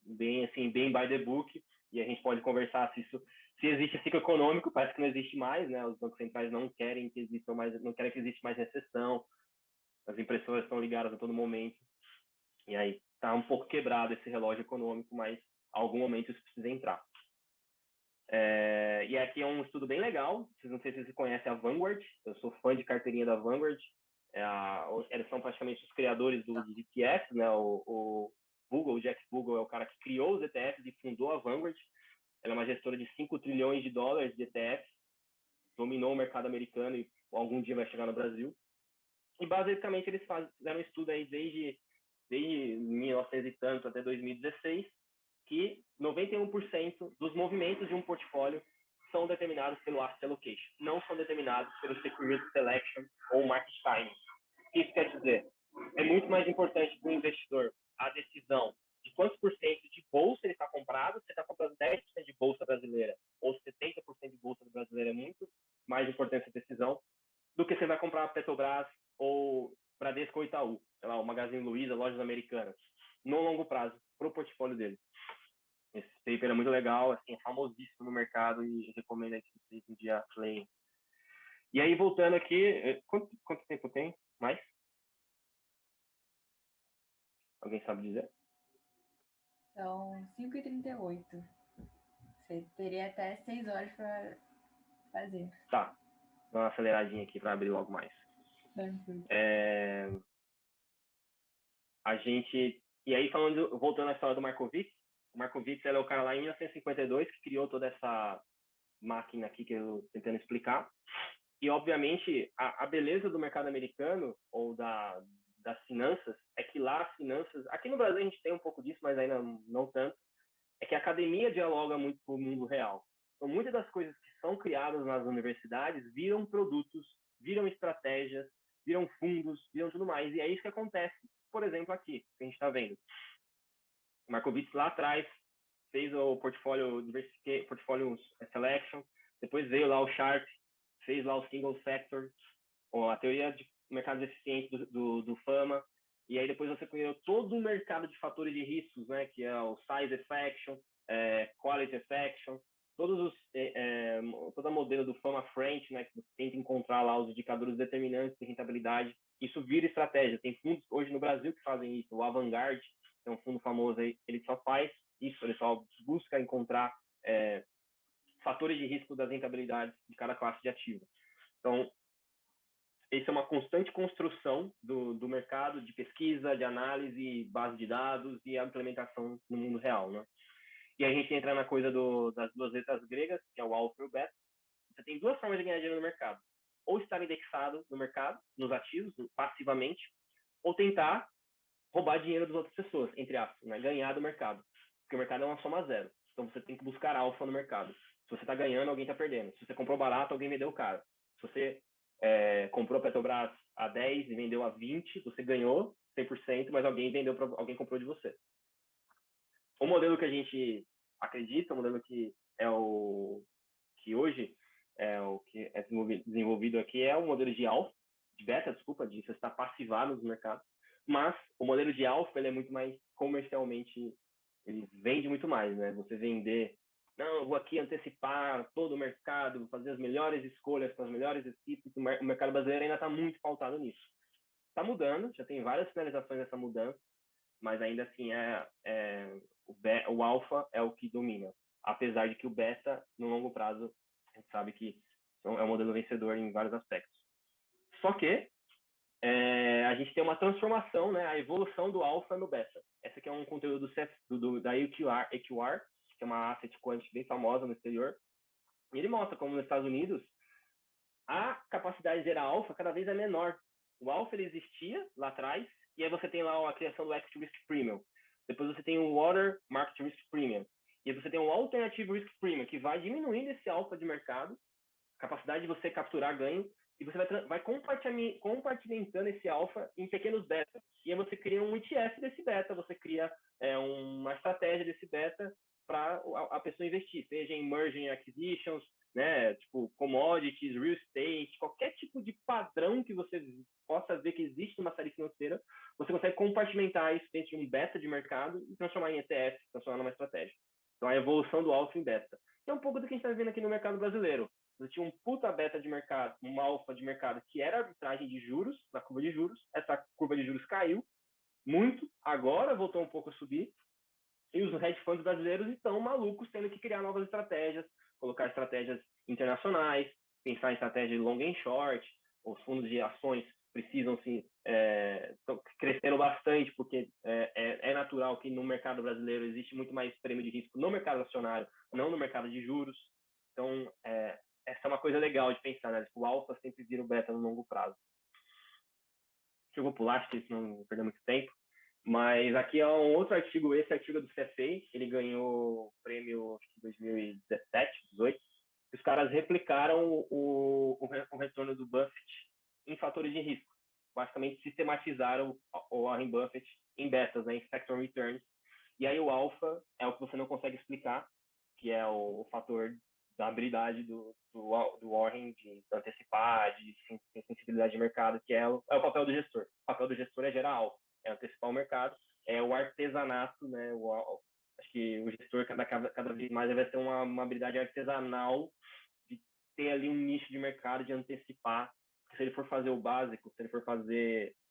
Bem assim, bem by the book, e a gente pode conversar se existe ciclo econômico, parece que não existe mais, né? Os bancos centrais não querem que exista mais recessão, as impressoras estão ligadas a todo momento, e aí está um pouco quebrado esse relógio econômico, mas em algum momento isso precisa entrar. E aqui é um estudo bem legal, não sei se vocês conhecem a Vanguard, eu sou fã de carteirinha da Vanguard, eles são praticamente os criadores dos ETFs, né? O Jack Bogle é o cara que criou os ETFs e fundou a Vanguard. Ela é uma gestora de 5 trilhões de dólares de ETFs, dominou o mercado americano e algum dia vai chegar no Brasil. E basicamente eles fizeram um estudo aí desde 1900 e tanto até 2016, que 91% dos movimentos de um portfólio são determinados pelo asset allocation, não são determinados pelo security selection ou market timing. O que isso quer dizer? É muito mais importante para o investidor a decisão de quantos por cento de bolsa ele está comprado. Você está comprando 10% de bolsa brasileira ou 70% de bolsa brasileira, é muito mais importante essa decisão do que você vai comprar a Petrobras ou Bradesco ou Itaú, sei lá, o Magazine Luiza, lojas americanas, no longo prazo, para o portfólio dele. Esse paper é muito legal, assim, é famosíssimo no mercado e recomendo que vocês um dia leiam. E aí, voltando aqui, quanto tempo tem? Mais? Alguém sabe dizer? São 5h38. Teria até 6 horas para fazer. Tá, dá uma aceleradinha aqui para abrir logo mais. A gente... E aí, voltando à história do Markowitz, o Markowitz é o cara lá em 1952 que criou toda essa máquina aqui que eu estou tentando explicar. E, obviamente, a beleza do mercado americano ou das finanças é que lá as finanças... Aqui no Brasil a gente tem um pouco disso, mas ainda não tanto. É que a academia dialoga muito com o mundo real. Então, muitas das coisas que são criadas nas universidades viram produtos, viram estratégias, viram fundos, viram tudo mais. E é isso que acontece, por exemplo, aqui, que a gente está vendo. O Markowitz lá atrás fez o portfólio Selection, depois veio lá o Sharpe, fez lá o Single Sector, a teoria de mercados eficientes do Fama, e aí depois você criou todo o mercado de fatores de riscos, né, que é o Size Effection, Quality Effection, todo o modelo do Fama French, né, que você tenta encontrar lá os indicadores determinantes de rentabilidade. Isso vira estratégia. Tem fundos hoje no Brasil que fazem isso. O Avantgarde, que é um fundo famoso aí, ele só faz isso, ele só busca encontrar fatores de risco das rentabilidades de cada classe de ativo. Então, isso é uma constante construção do mercado, de pesquisa, de análise, base de dados e a implementação no mundo real, né? E a gente entra na coisa das duas letras gregas, que é o alfa e o beta. Você tem duas formas de ganhar dinheiro no mercado. Ou estar indexado no mercado, nos ativos, passivamente, ou tentar roubar dinheiro das outras pessoas, entre aspas, né? Ganhar do mercado. Porque o mercado é uma soma zero. Então você tem que buscar alfa no mercado. Se você está ganhando, alguém está perdendo. Se você comprou barato, alguém vendeu caro. Se você comprou a Petrobras a 10 e vendeu a 20, você ganhou 100%, mas alguém comprou de você. O modelo que a gente acredita, o modelo que que hoje é o que é desenvolvido aqui é o modelo de alfa, de beta, desculpa, de você estar passivado no mercado. Mas o modelo de alfa ele é muito mais comercialmente, ele vende muito mais, né? Você vender, não, eu vou aqui antecipar todo o mercado, vou fazer as melhores escolhas para as melhores equipes. O mercado brasileiro ainda está muito pautado nisso. Está mudando, já tem várias sinalizações dessa mudança, mas ainda assim o alfa é o que domina. Apesar de que o beta, no longo prazo, a gente sabe que é um modelo vencedor em vários aspectos. Só que a gente tem uma transformação, né? A evolução do alfa no beta. Esse aqui é um conteúdo da AQR, que é uma asset quant bem famosa no exterior. E ele mostra como nos Estados Unidos a capacidade de gerar alfa cada vez é menor. O alfa ele existia lá atrás, e aí você tem lá a criação do Equity Risk Premium. Depois você tem o Water Market Risk Premium. E aí você tem o Alternative Risk Premium, que vai diminuindo esse alfa de mercado, capacidade de você capturar ganho, e você vai compartimentando esse alfa em pequenos betas. E aí você cria um ETF desse beta, você cria uma estratégia desse beta para a pessoa investir, seja em merging acquisitions, né, tipo commodities, real estate, qualquer tipo de padrão que você possa ver que existe numa série financeira, você consegue compartimentar isso dentro de um beta de mercado e transformar em ETF, transformar numa estratégia. Então, a evolução do alfa em beta. É um pouco do que a gente está vendo aqui no mercado brasileiro. Você tinha um puta beta de mercado, uma alfa de mercado, que era a arbitragem de juros, na curva de juros. Essa curva de juros caiu muito, agora voltou um pouco a subir. E os hedge funds brasileiros estão malucos tendo que criar novas estratégias, colocar estratégias internacionais, pensar em estratégia de long and short. Os fundos de ações precisam estão crescendo bastante, porque é natural que no mercado brasileiro existe muito mais prêmio de risco no mercado acionário, não no mercado de juros. Então, essa é uma coisa legal de pensar, né? O alfa sempre vira o beta no longo prazo. Eu vou pular, acho que isso não perdeu muito tempo. Mas aqui é um outro artigo, esse artigo é do CFA, ele ganhou o prêmio acho que 2017, 2018. Os caras replicaram o retorno do Buffett em fatores de risco. Basicamente, sistematizaram o Warren Buffett em betas, né, em factor returns. E aí o alfa é o que você não consegue explicar, que é o fator da habilidade do Warren de antecipar, de sensibilidade de mercado, que é o papel do gestor. O papel do gestor é gerar alfa, é antecipar o mercado, é o artesanato, né? Acho que o gestor cada vez mais vai ter uma habilidade artesanal de ter ali um nicho de mercado, de antecipar. Se ele for fazer o básico, se ele for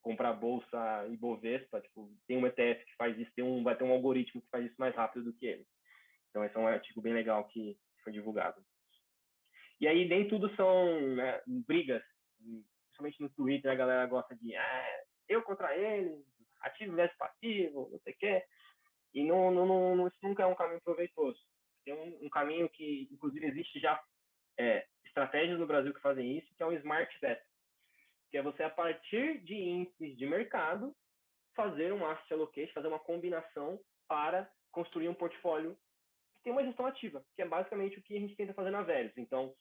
comprar bolsa Ibovespa, tipo, tem um ETF que faz isso, vai ter um algoritmo que faz isso mais rápido do que ele. Então, esse é um artigo bem legal que foi divulgado. E aí, nem tudo são, né, brigas. Principalmente no Twitter, a galera gosta de eu contra ele, ativo versus passivo, não sei o quê. E isso nunca é um caminho proveitoso. Tem um caminho que, inclusive, existe já estratégias no Brasil que fazem isso, que é um Smart Beta, que é você, a partir de índices de mercado, fazer um asset allocation, fazer uma combinação para construir um portfólio que tem uma gestão ativa, que é basicamente o que a gente tenta fazer na Veros. Então,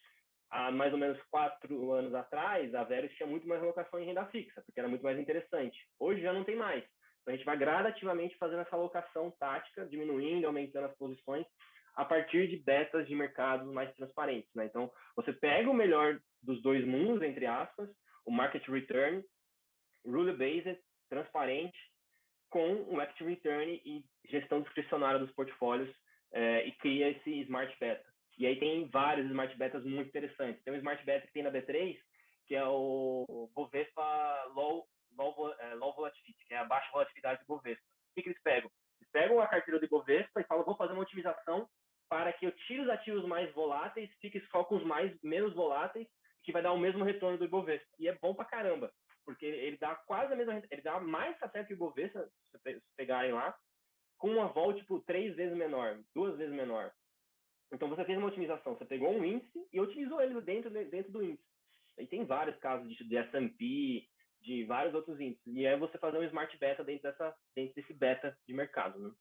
há mais ou menos 4 anos atrás, a Veros tinha muito mais alocação em renda fixa, porque era muito mais interessante. Hoje já não tem mais. Então, a gente vai gradativamente fazendo essa alocação tática, diminuindo, aumentando as posições, a partir de betas de mercado mais transparentes, né? Então, você pega o melhor dos dois mundos, entre aspas, o market return, rule-based, transparente, com um equity return e gestão discricionária dos portfólios, e cria esse Smart Beta. E aí tem vários Smart Betas muito interessantes. Tem um Smart Beta que tem na B3, que é o Bovespa Low Volatility, que é a baixa volatilidade do Bovespa. O que eles pegam? Eles pegam a carteira do Bovespa e falam, vou fazer uma otimização para que eu tire os ativos mais voláteis, fique só com os menos voláteis, que vai dar o mesmo retorno do Ibovespa. E é bom pra caramba, porque ele dá quase a mesma, ele dá mais café que o Ibovespa, se vocês pegarem lá, com uma vol, tipo, 3 vezes menor, 2 vezes menor. Então, você fez uma otimização, você pegou um índice e otimizou ele dentro do índice. E tem vários casos de S&P, de vários outros índices. E é você fazer um Smart Beta dentro desse beta de mercado, né?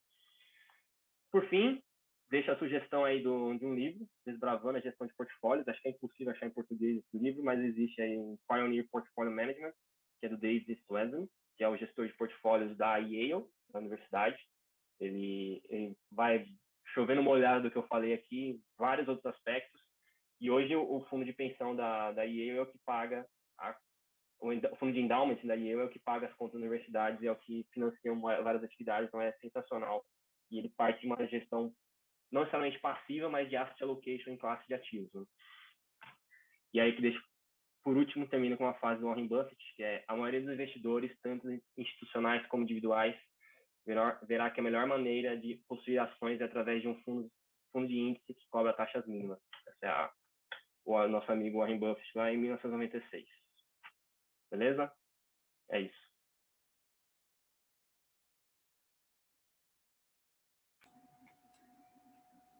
Por fim, deixa a sugestão aí de um livro, Desbravando a Gestão de Portfólios. Acho que é impossível achar em português esse livro, mas existe aí um Pioneer Portfolio Management, que é do David Swenson, que é o gestor de portfólios da Yale, da universidade. Ele vai chovendo molhado do que eu falei aqui, vários outros aspectos. E hoje o fundo de pensão da Yale é o que paga, o fundo de endowment da Yale é o que paga as contas das universidades e é o que financia várias atividades, então é sensacional. E ele parte de uma gestão não necessariamente passiva, mas de asset allocation em classe de ativos, né? E aí, por último, termina com uma frase do Warren Buffett, que é: a maioria dos investidores, tanto institucionais como individuais, verá que a melhor maneira de possuir ações é através de um fundo de índice que cobra taxas mínimas. Esse é o nosso amigo Warren Buffett lá em 1996. Beleza? É isso.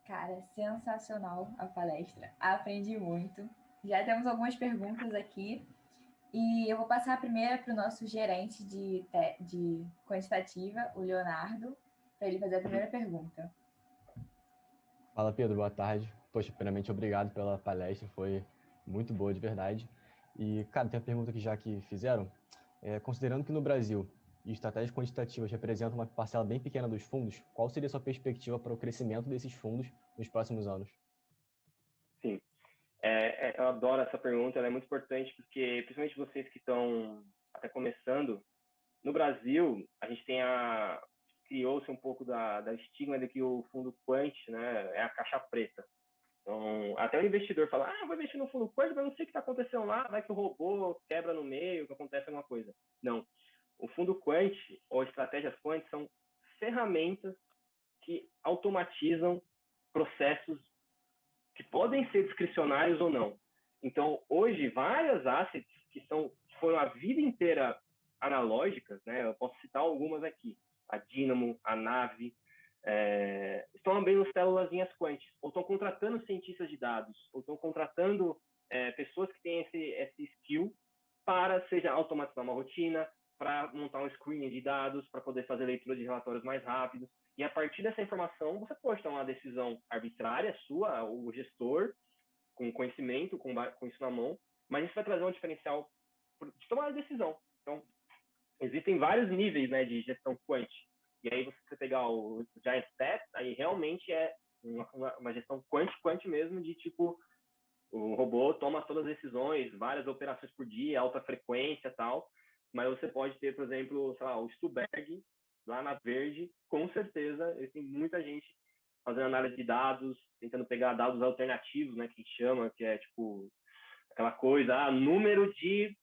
Cara, sensacional a palestra. Aprendi muito. Já temos algumas perguntas aqui. E eu vou passar a primeira para o nosso gerente de quantitativa, o Leonardo, para ele fazer a primeira pergunta. Fala, Pedro, boa tarde. Poxa, primeiramente, obrigado pela palestra, foi muito boa, de verdade. E, cara, tem uma pergunta que já que fizeram. Considerando que no Brasil estratégias quantitativas representam uma parcela bem pequena dos fundos, qual seria a sua perspectiva para o crescimento desses fundos nos próximos anos? Sim. Eu adoro essa pergunta, ela é muito importante porque, principalmente vocês que estão até começando, no Brasil, a gente criou-se um pouco da estigma de que o fundo quant, né, é a caixa preta. Então, até o investidor fala, vou investir no fundo quant, mas não sei o que está acontecendo lá, vai que o robô quebra no meio, que acontece alguma coisa. Não. O fundo quant, ou estratégias quant, são ferramentas que automatizam processos que podem ser discricionários ou não. Então, hoje, várias assets que foram a vida inteira analógicas, né? Eu posso citar algumas aqui. A Dynamo, a Nave, estão abrindo célulazinhas quant, ou estão contratando cientistas de dados, ou estão contratando pessoas que têm esse skill para, seja automatizar uma rotina, para montar um screening de dados, para poder fazer leitura de relatórios mais rápidos. E a partir dessa informação, você pode tomar uma decisão arbitrária sua, o gestor, com conhecimento, com isso na mão, mas isso vai trazer um diferencial de tomar a decisão. Então, existem vários níveis, né, de gestão quant. E aí, você pegar o Giant Step, aí realmente é uma gestão quant mesmo, de tipo, o robô toma todas as decisões, várias operações por dia, alta frequência e tal, mas você pode ter, por exemplo, sei lá, o Stuberg, lá na Verde, com certeza, tem muita gente fazendo análise de dados, tentando pegar dados alternativos, né, que a gente chama, que é tipo aquela coisa, número de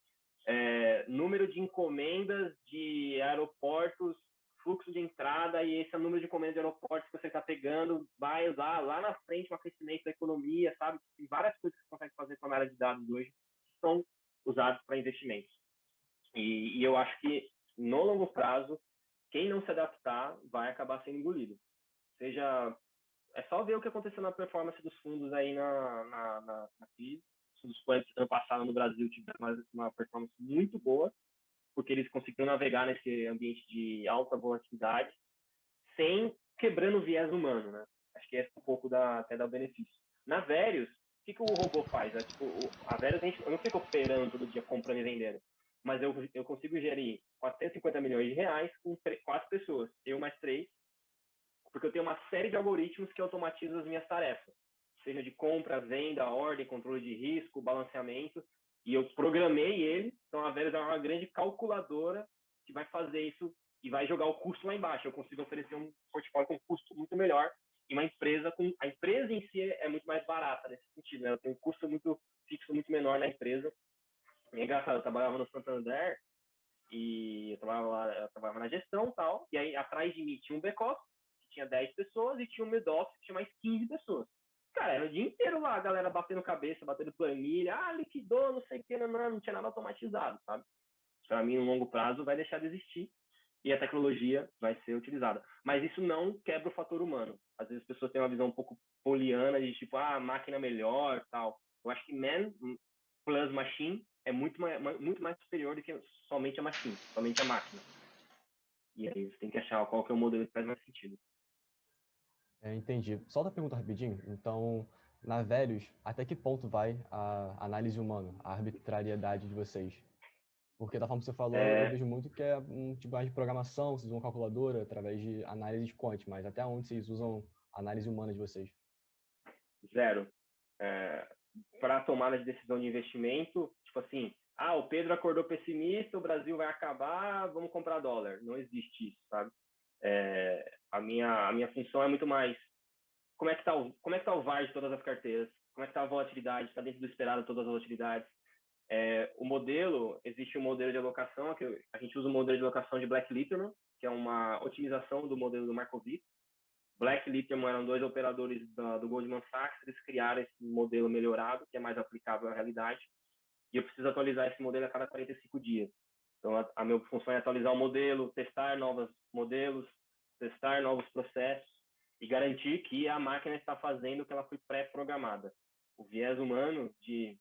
encomendas de aeroportos fluxo de entrada e esse número de encomendas de aeroportos que você está pegando vai usar lá na frente um aquecimento da economia, sabe? Tem várias coisas que você consegue fazer com a área de dados hoje que são usados para investimentos. E eu acho que, no longo prazo, quem não se adaptar vai acabar sendo engolido. É só ver o que aconteceu na performance dos fundos aí na crise. Os fundos quânticos ano passado no Brasil tiveram uma performance muito boa, porque eles conseguiram navegar nesse ambiente de alta volatilidade sem quebrando o viés humano, né? Acho que esse é um pouco até dá o benefício. Na Verius, o que o robô faz? Tipo, a Verius, eu não fico operando todo dia, comprando e vendendo, mas eu consigo gerir 450 milhões de reais com 4 pessoas, eu mais 3, porque eu tenho uma série de algoritmos que automatizam as minhas tarefas, seja de compra, venda, ordem, controle de risco, balanceamento, e eu programei ele. Então a Verius é uma grande calculadora que vai fazer isso e vai jogar o custo lá embaixo. Eu consigo oferecer um portfólio com custo muito melhor e a empresa em si é muito mais barata nesse sentido, né? Eu tenho um custo muito fixo, muito menor na empresa. E é engraçado, eu trabalhava no Santander e eu trabalhava na gestão e tal, e aí atrás de mim tinha um back-office que tinha 10 pessoas e tinha um mid-office que tinha mais 15 pessoas. Cara, era o dia inteiro lá, a galera batendo cabeça, batendo planilha, liquidou, não sei o que, não tinha nada automatizado, sabe? Para mim, no longo prazo, vai deixar de existir e a tecnologia vai ser utilizada. Mas isso não quebra o fator humano. Às vezes as pessoas têm uma visão um pouco poliana de tipo, a máquina melhor, tal. Eu acho que man plus machine é muito mais superior do que somente a machine, somente a máquina. E aí você tem que achar qual que é o modelo que faz mais sentido. Entendi. Só outra pergunta rapidinho. Então, na Verius, até que ponto vai a análise humana, a arbitrariedade de vocês? Porque da forma que você falou, eu vejo muito que é um tipo mais de programação, vocês usam calculadora através de análise de quant, mas até onde vocês usam a análise humana de vocês? Zero. Para a tomada de decisão de investimento, tipo assim, o Pedro acordou pessimista, o Brasil vai acabar, vamos comprar dólar. Não existe isso, sabe? A minha função é muito mais como é que tá o VaR de todas as carteiras, como é que está a volatilidade, está dentro do esperado todas as volatilidades. O modelo, existe um modelo de alocação, que a gente usa o modelo de alocação de Black Litterman, que é uma otimização do modelo do Markowitz. Black e Lithium eram 2 operadores do Goldman Sachs, eles criaram esse modelo melhorado, que é mais aplicável à realidade, e eu preciso atualizar esse modelo a cada 45 dias. Então, a minha função é atualizar o modelo, testar novos modelos, testar novos processos e garantir que a máquina está fazendo o que ela foi pré-programada. O viés humano de,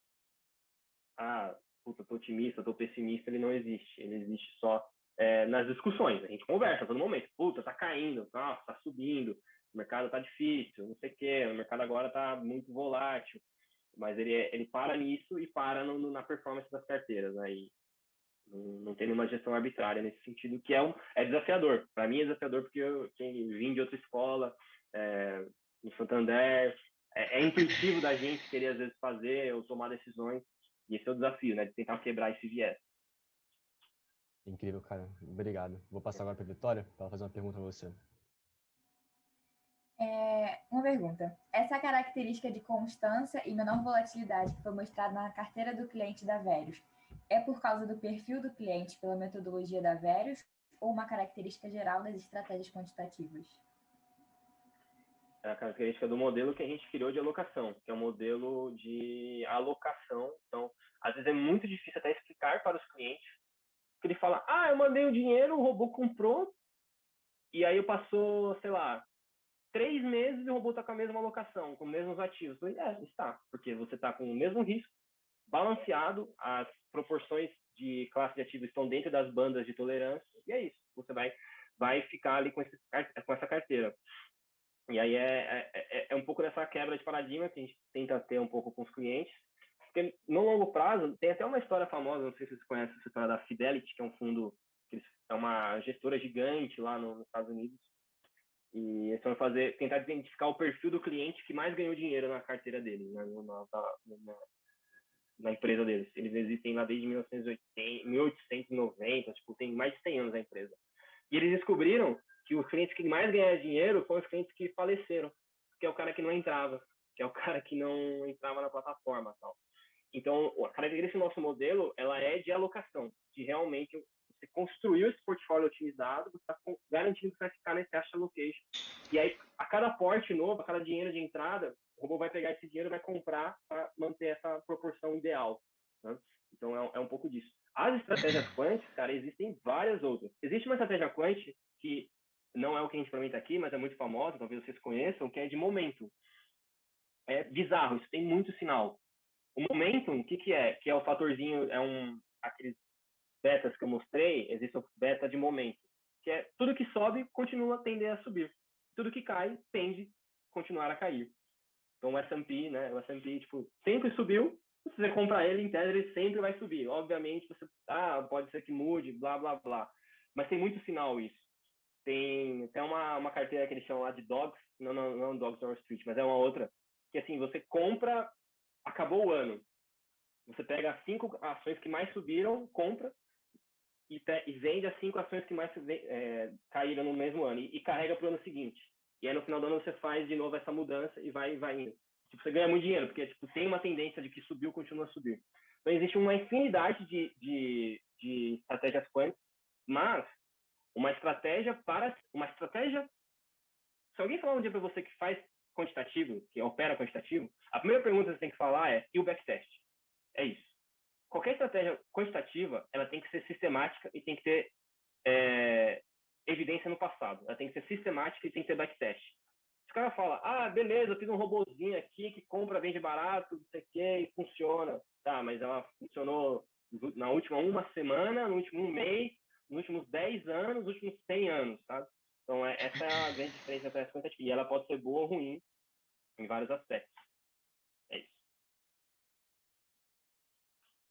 estou otimista, estou pessimista, ele não existe. Ele existe só nas discussões. A gente conversa a todo momento. Tá caindo, tá subindo, o mercado tá difícil, não sei o quê, o mercado agora tá muito volátil. Mas ele para nisso e para na performance das carteiras, né? E não tem nenhuma gestão arbitrária nesse sentido, que é desafiador. Para mim é desafiador porque eu vim de outra escola, no Santander, é intuitivo da gente querer às vezes fazer ou tomar decisões, e esse é o desafio, né? De tentar quebrar esse viés. Incrível, cara. Obrigado. Vou passar agora para a Vitória para ela fazer uma pergunta a você. Uma pergunta. Essa característica de constância e menor volatilidade que foi mostrada na carteira do cliente da Verius é por causa do perfil do cliente pela metodologia da Verius ou uma característica geral das estratégias quantitativas? É a característica do modelo que a gente criou de alocação, que é um modelo de alocação. Então, às vezes é muito difícil até explicar para os clientes, que ele fala, eu mandei o dinheiro, o robô comprou, e aí passou, sei lá, 3 meses e o robô está com a mesma alocação, com os mesmos ativos. Eu falei, está, porque você está com o mesmo risco, balanceado, as proporções de classe de ativos estão dentro das bandas de tolerância, e é isso. Você vai ficar ali com essa carteira. E aí é um pouco dessa quebra de paradigma que a gente tenta ter um pouco com os clientes, porque no longo prazo, tem até uma história famosa, não sei se vocês conhecem essa história da Fidelity, que é um fundo, é uma gestora gigante lá nos Estados Unidos, e eles vão tentar identificar o perfil do cliente que mais ganhou dinheiro na carteira dele, né, na empresa deles. Eles existem lá desde 1890, tipo, tem mais de 100 anos a empresa. E eles descobriram que os clientes que mais ganharam dinheiro foram os clientes que faleceram, que é o cara que não entrava, que é o cara que não entrava na plataforma, tal. Então, a característica do nosso modelo, ela é de alocação, de realmente os você construiu esse portfólio otimizado, você está garantindo que você vai ficar nesse cash allocation. E aí, a cada aporte novo, a cada dinheiro de entrada, o robô vai pegar esse dinheiro e vai comprar para manter essa proporção ideal. Né? Então, é um pouco disso. As estratégias quant, cara, existem várias outras. Existe uma estratégia quant que não é o que a gente implementa aqui, mas é muito famosa, talvez vocês conheçam, que é de momento. É bizarro, isso tem muito sinal. O momentum, o que é? Que é o fatorzinho, aqueles betas que eu mostrei, existe o beta de momento, que é tudo que sobe continua a tender a subir. Tudo que cai tende a continuar a cair. Então o S&P, né? O S&P, tipo, sempre subiu, se você comprar ele, em tese, ele sempre vai subir. Obviamente, você, pode ser que mude, blá, blá, blá. Mas tem muito sinal isso. Tem até uma carteira que eles chamam lá de Dogs, não Dogs on Wall Street, mas é uma outra, que assim, você compra, acabou o ano, você pega as 5 ações que mais subiram, compra, e vende as 5 ações que mais caíram no mesmo ano, e carrega para o ano seguinte. E aí, no final do ano, você faz de novo essa mudança e vai indo. Tipo, você ganha muito dinheiro, porque tipo, tem uma tendência de que subiu, continua a subir. Então, existe uma infinidade de estratégias quant, mas uma estratégia, se alguém falar um dia para você que faz quantitativo, que opera quantitativo, a primeira pergunta que você tem que falar é, e o backtest? É isso. Qualquer estratégia quantitativa, ela tem que ser sistemática e tem que ter evidência no passado. Ela tem que ser sistemática e tem que ter backtest. Se o cara fala, beleza, eu fiz um robozinho aqui que compra, vende barato, não sei o que, e funciona. Tá, mas ela funcionou na última uma semana, no último mês, nos últimos 10 anos, nos últimos 100 anos, sabe? Então, essa é a grande diferença da estratégia quantitativa. E ela pode ser boa ou ruim em vários aspectos. É isso.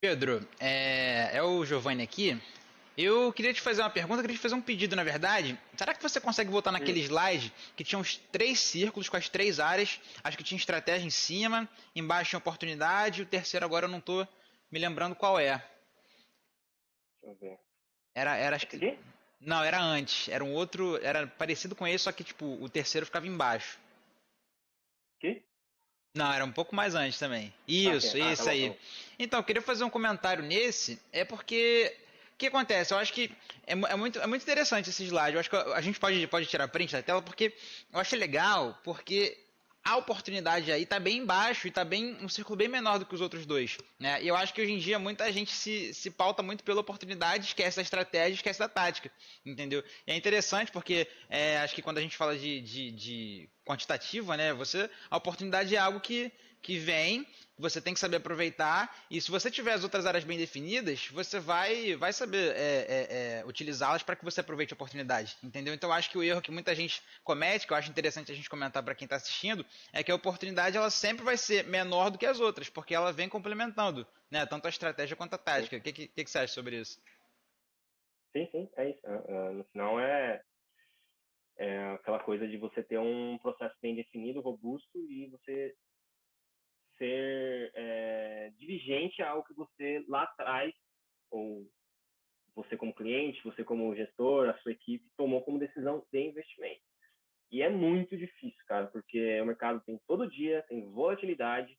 Pedro, é o Giovanni aqui. Eu queria te fazer uma pergunta, queria te fazer um pedido, na verdade. Será que você consegue voltar naquele slide que tinha uns 3 círculos com as 3 áreas? Acho que tinha estratégia em cima, embaixo tinha oportunidade, e o terceiro agora eu não tô me lembrando qual é. Deixa eu ver. Era acho que... Não, era antes. Era um outro, era parecido com esse, só que tipo, o terceiro ficava embaixo. Aqui? Não, era um pouco mais antes também. Ok. Isso, Tá esse bom, aí. tá bom. Então, eu queria fazer um comentário nesse, porque o que acontece? Eu acho que é muito interessante esse slide. Eu acho que a gente pode tirar print da tela, porque eu achei legal, porque a oportunidade aí tá bem embaixo e tá bem um círculo bem menor do que os outros dois, né? E eu acho que hoje em dia muita gente se pauta muito pela oportunidade, esquece da estratégia, esquece da tática, entendeu? E é interessante porque acho que quando a gente fala de quantitativa, né? A oportunidade é algo que vem, você tem que saber aproveitar, e se você tiver as outras áreas bem definidas, você vai saber utilizá-las para que você aproveite a oportunidade, entendeu? Então eu acho que o erro que muita gente comete, que eu acho interessante a gente comentar para quem está assistindo, é que a oportunidade ela sempre vai ser menor do que as outras, porque ela vem complementando, né? Tanto a estratégia quanto a tática. O que você acha sobre isso? Sim, é isso. No final é aquela coisa de você ter um processo bem definido, robusto, e você ser diligente a algo que você lá atrás, ou você como cliente, você como gestor, a sua equipe, tomou como decisão de investimento. E é muito difícil, cara, porque o mercado tem todo dia, tem volatilidade,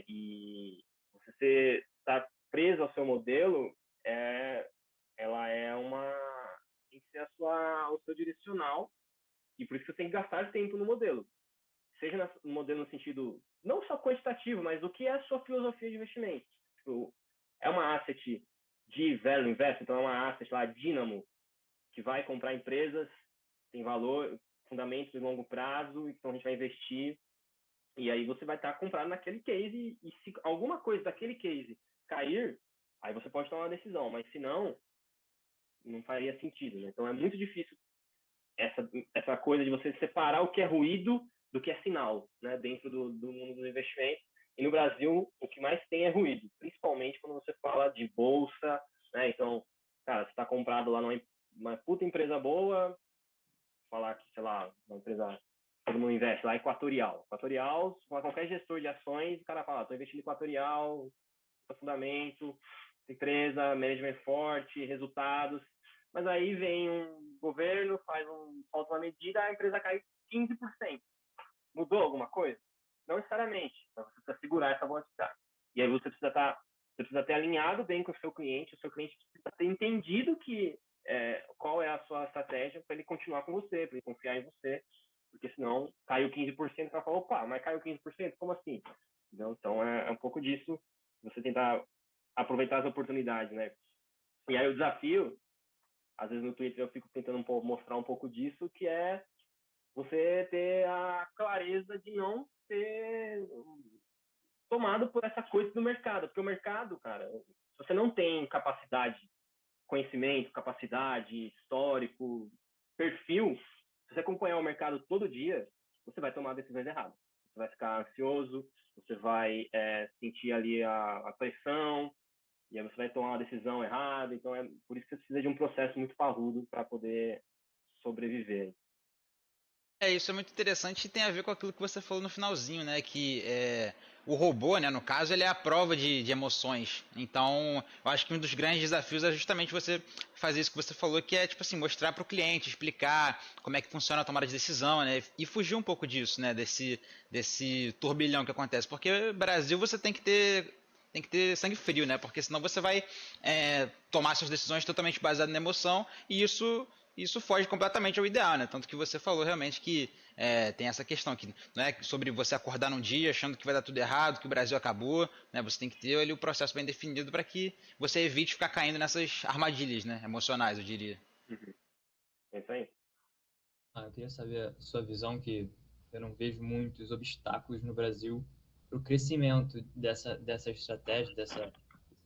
e você estar preso ao seu modelo, ela tem que ser o seu direcional, e por isso que você tem que gastar tempo no modelo. Seja no modelo no sentido, não só quantitativo, mas o que é a sua filosofia de investimento. Tipo, é uma asset de value invest, então é uma asset lá, dínamo, que vai comprar empresas, tem valor, fundamentos de longo prazo, então a gente vai investir, e aí você vai estar comprando naquele case, e se alguma coisa daquele case cair, aí você pode tomar uma decisão, mas se não faria sentido, né? Então é muito difícil essa coisa de você separar o que é ruído do que é sinal, né, dentro do mundo do investimento. E no Brasil, o que mais tem é ruído, principalmente quando você fala de bolsa, né? Então, cara, você está comprado lá numa puta empresa boa, falar que, sei lá, uma empresa, todo mundo investe lá, Equatorial, qualquer gestor de ações, o cara fala, estou investindo em Equatorial, fundamento, empresa, management forte, resultados. Mas aí vem um governo, solta uma medida, a empresa cai 15%. Mudou alguma coisa? Não necessariamente. Então, você precisa segurar essa volatilidade. E aí você precisa estar Você precisa ter alinhado bem com o seu cliente precisa ter entendido qual é a sua estratégia para ele continuar com você, para ele confiar em você, porque senão caiu 15%, vai falar, opa, mas caiu 15%? Como assim? Então é um pouco disso, você tentar aproveitar as oportunidades, né? E aí o desafio, às vezes no Twitter eu fico tentando mostrar um pouco disso, que é você ter a clareza de não ser tomado por essa coisa do mercado, porque o mercado, cara, se você não tem capacidade, conhecimento, capacidade, histórico, perfil, se você acompanhar o mercado todo dia, você vai tomar decisões erradas. Você vai ficar ansioso, você vai sentir ali a pressão, e aí você vai tomar uma decisão errada. Então, é por isso que você precisa de um processo muito parrudo para poder sobreviver. Isso é muito interessante e tem a ver com aquilo que você falou no finalzinho, né? Que o robô, né, no caso, ele é a prova de emoções. Então, eu acho que um dos grandes desafios é justamente você fazer isso que você falou, que é, tipo assim, mostrar para o cliente, explicar como é que funciona a tomada de decisão, né? E fugir um pouco disso, né? Desse turbilhão que acontece. Porque Brasil você tem que ter sangue frio, né? Porque senão você vai tomar suas decisões totalmente baseadas na emoção e isso foge completamente ao ideal, né? Tanto que você falou realmente que tem essa questão aqui, não é sobre você acordar num dia achando que vai dar tudo errado, que o Brasil acabou, né? Você tem que ter ali o processo bem definido para que você evite ficar caindo nessas armadilhas, né? Emocionais, eu diria. Uhum. É isso aí. Eu queria saber a sua visão, que eu não vejo muitos obstáculos no Brasil para o crescimento dessa estratégia, desse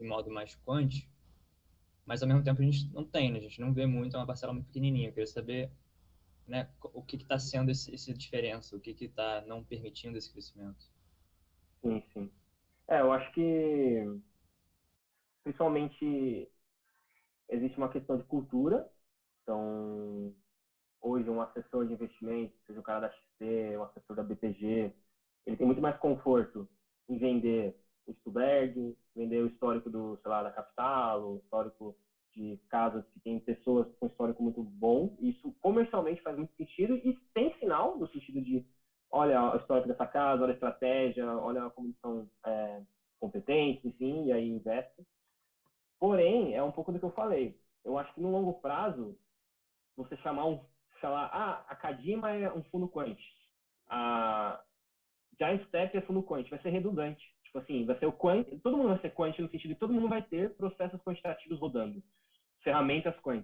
modo mais quant, mas ao mesmo tempo a gente não tem, né? A gente não vê muito, é uma parcela muito pequenininha. Eu queria saber, né, o que está sendo essa diferença, o que está não permitindo esse crescimento. Sim, sim. Eu acho que, principalmente, existe uma questão de cultura. Então, hoje, um assessor de investimento, seja o cara da XP, o assessor da BTG, ele tem muito mais conforto em vender o Stuberg, vender o histórico sei lá, da Capital, o histórico de casas que tem pessoas com histórico muito bom. Isso comercialmente faz muito sentido e tem sinal no sentido de olha o histórico dessa casa, olha a estratégia, olha como eles são competentes, enfim, e aí investe. Porém, é um pouco do que eu falei. Eu acho que no longo prazo, você a Kadima é um fundo quant, a Giant Step é fundo quant, vai ser redundante. Tipo assim, vai ser o quant, todo mundo vai ser quant no sentido de que todo mundo vai ter processos quantitativos rodando, ferramentas quant.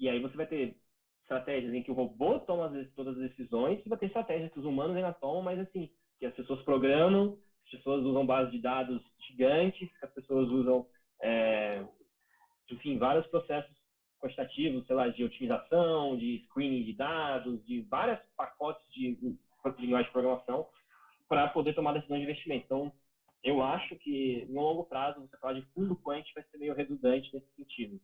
E aí você vai ter estratégias em que o robô toma todas as decisões, e vai ter estratégias que os humanos ainda tomam, mas assim, que as pessoas programam, as pessoas usam bases de dados gigantes, que as pessoas usam, enfim, vários processos quantitativos, sei lá, de otimização, de screening de dados, de vários pacotes de linguagem de programação para poder tomar decisão de investimento. Então, eu acho que, no longo prazo, você falar de fundo quant vai ser meio redundante nesse sentido.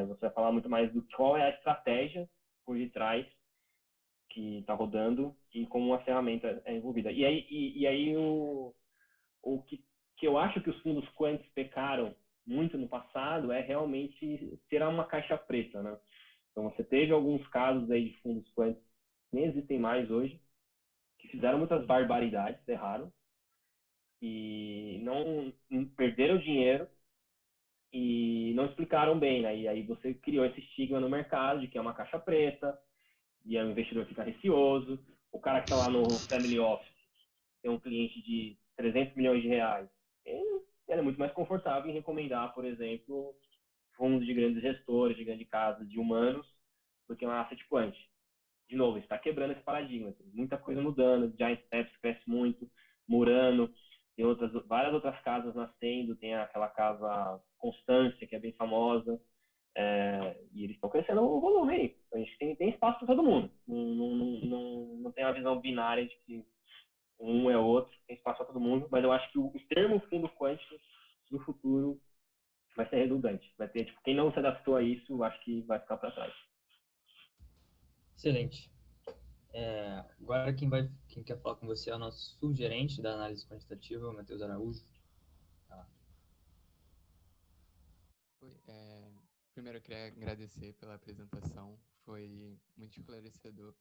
Você vai falar muito mais do qual é a estratégia por detrás que está rodando e como a ferramenta é envolvida. E aí o que eu acho que os fundos quants pecaram muito no passado é realmente ser uma caixa preta, né? Então, você teve alguns casos aí de fundos quants, nem existem mais hoje, que fizeram muitas barbaridades, erraram, e não perderam dinheiro e não explicaram bem, né? E aí você criou esse estigma no mercado de que é uma caixa preta, e aí o investidor fica receoso. O cara que está lá no Family Office tem um cliente de 300 milhões de reais, ele é muito mais confortável em recomendar, por exemplo, fundos de grandes gestores, de grandes casas, de humanos, do que uma asset quant. De novo, está quebrando esse paradigma. Tem muita coisa mudando. Giant Steps cresce muito, Murano, tem várias outras casas nascendo. Tem aquela casa Constância, que é bem famosa. E eles estão crescendo o volume aí. A gente tem espaço para todo mundo. Não tem uma visão binária de que um é outro, tem espaço para todo mundo. Mas eu acho que o termo fundo quântico no futuro vai ser redundante. Vai ter, tipo, quem não se adaptou a isso, acho que vai ficar para trás. Excelente. Agora quem quer falar com você é o nosso subgerente da análise quantitativa, o Matheus Araújo. Primeiro eu queria agradecer pela apresentação, foi muito esclarecedor.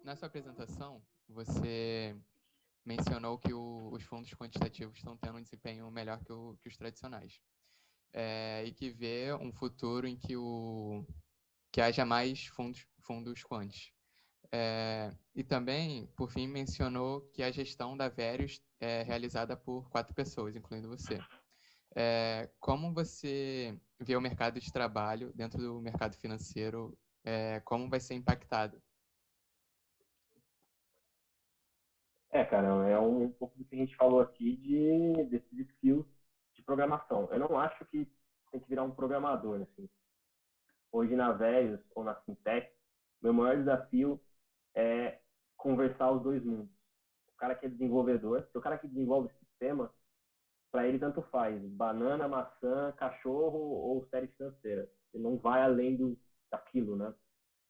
Na sua apresentação, você mencionou que os fundos quantitativos estão tendo um desempenho melhor que os tradicionais. E que vê um futuro em que haja mais fundos quants. E também, por fim, mencionou que a gestão da Verius é realizada por 4 pessoas, incluindo você. Como você vê o mercado de trabalho dentro do mercado financeiro? Como vai ser impactado? Cara, é um pouco do que a gente falou aqui desses skills de programação. Eu não acho que tem que virar um programador, assim. Hoje na Verius ou na Fintech, meu maior desafio é conversar os dois mundos. O cara que é desenvolvedor, porque o cara que desenvolve o sistema, para ele tanto faz banana, maçã, cachorro ou série financeira. Ele não vai além daquilo, né?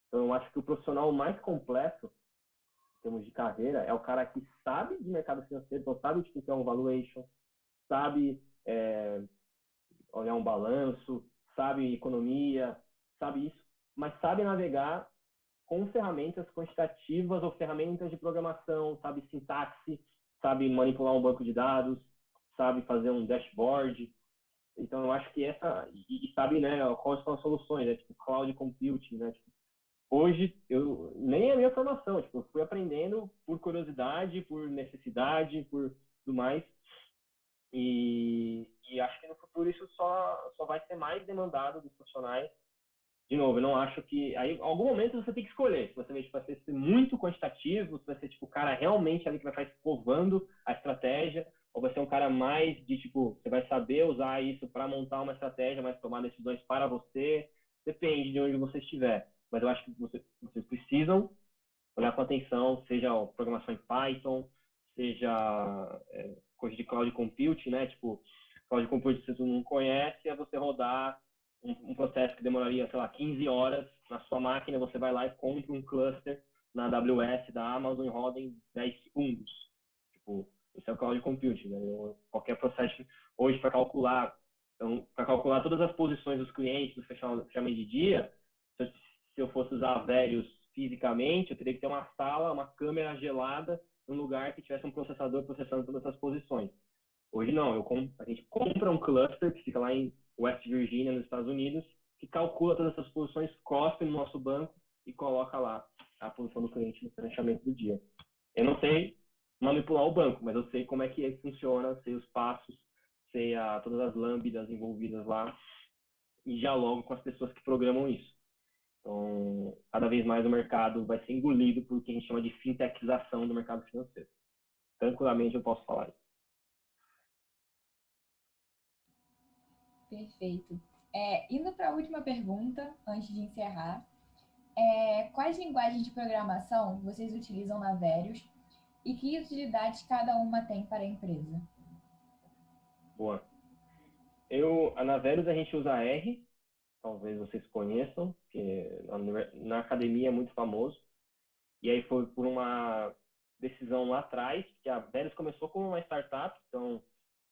Então, eu acho que o profissional mais completo, em termos de carreira, é o cara que sabe de mercado financeiro, então sabe o que é um valuation, sabe olhar um balanço, sabe economia, sabe isso, mas sabe navegar com ferramentas quantitativas ou ferramentas de programação, sabe sintaxe, sabe manipular um banco de dados, sabe fazer um dashboard. Então, eu acho que e sabe, né, quais são as soluções, né, tipo cloud computing, né, tipo, hoje, nem é a minha formação, tipo, eu fui aprendendo por curiosidade, por necessidade, por tudo mais, e acho que no futuro isso só vai ser mais demandado dos profissionais. De novo, eu não acho que... Aí, em algum momento, você tem que escolher. Se você vai ser muito quantitativo, se vai ser, tipo, o cara realmente ali que vai estar escovando a estratégia, ou vai ser um cara mais de, tipo, você vai saber usar isso para montar uma estratégia, mas tomar decisões para você. Depende de onde você estiver. Mas eu acho que vocês precisam olhar com atenção, seja programação em Python, seja coisa de cloud computing, né? Tipo, cloud computing, se você não conhece, é você rodar um processo que demoraria, sei lá, 15 horas na sua máquina, você vai lá e compra um cluster na AWS da Amazon e roda em 10 segundos. Tipo, isso é o cloud computing, né? Qualquer processo hoje para calcular, então, para calcular todas as posições dos clientes no fechamento de dia, se eu fosse usar Verius fisicamente, eu teria que ter uma sala, uma câmera gelada, num lugar que tivesse um processador processando todas essas posições. Hoje não, a gente compra um cluster que fica lá em West Virginia, nos Estados Unidos, que calcula todas essas posições, cospe no nosso banco e coloca lá a posição do cliente no fechamento do dia. Eu não sei manipular o banco, mas eu sei como é que funciona, sei os passos, sei todas as lambdas envolvidas lá e dialogo com as pessoas que programam isso. Então, cada vez mais o mercado vai ser engolido por o que a gente chama de fintechização do mercado financeiro. Tranquilamente eu posso falar isso. Perfeito. Indo para a última pergunta, antes de encerrar, quais linguagens de programação vocês utilizam na Verius e que utilidades cada uma tem para a empresa? Boa. Na Verius a gente usa R, talvez vocês conheçam, que na academia é muito famoso. E aí foi por uma decisão lá atrás, que a Verius começou como uma startup, então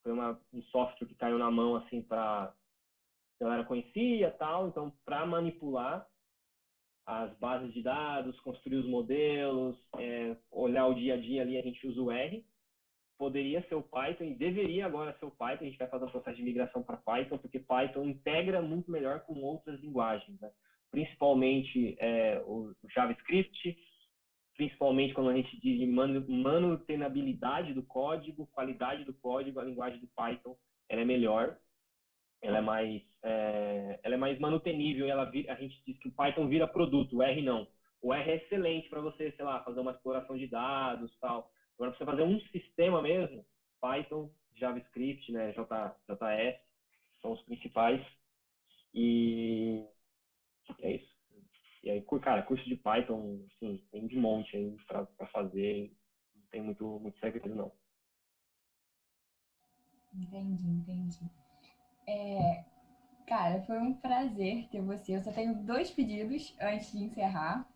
foi um software que caiu na mão assim para a galera conhecia tal, então para manipular as bases de dados, construir os modelos, olhar o dia a dia ali, a gente usa o R. Poderia ser o Python e deveria agora ser o Python. A gente vai fazer um processo de migração para Python, porque Python integra muito melhor com outras linguagens, né? Principalmente o JavaScript, principalmente quando a gente diz de manutenabilidade do código, qualidade do código, a linguagem do Python ela é melhor, ela é mais manutenível, a gente diz que o Python vira produto, o R não. O R é excelente para você, sei lá, fazer uma exploração de dados, tal. Agora, para você fazer um sistema mesmo, Python, JavaScript, né, JS, são os principais. E é isso. E aí, cara, curso de Python, assim, tem de monte aí para fazer, não tem muito segredo, não. Entendi. Cara, foi um prazer ter você. Eu só tenho 2 pedidos antes de encerrar.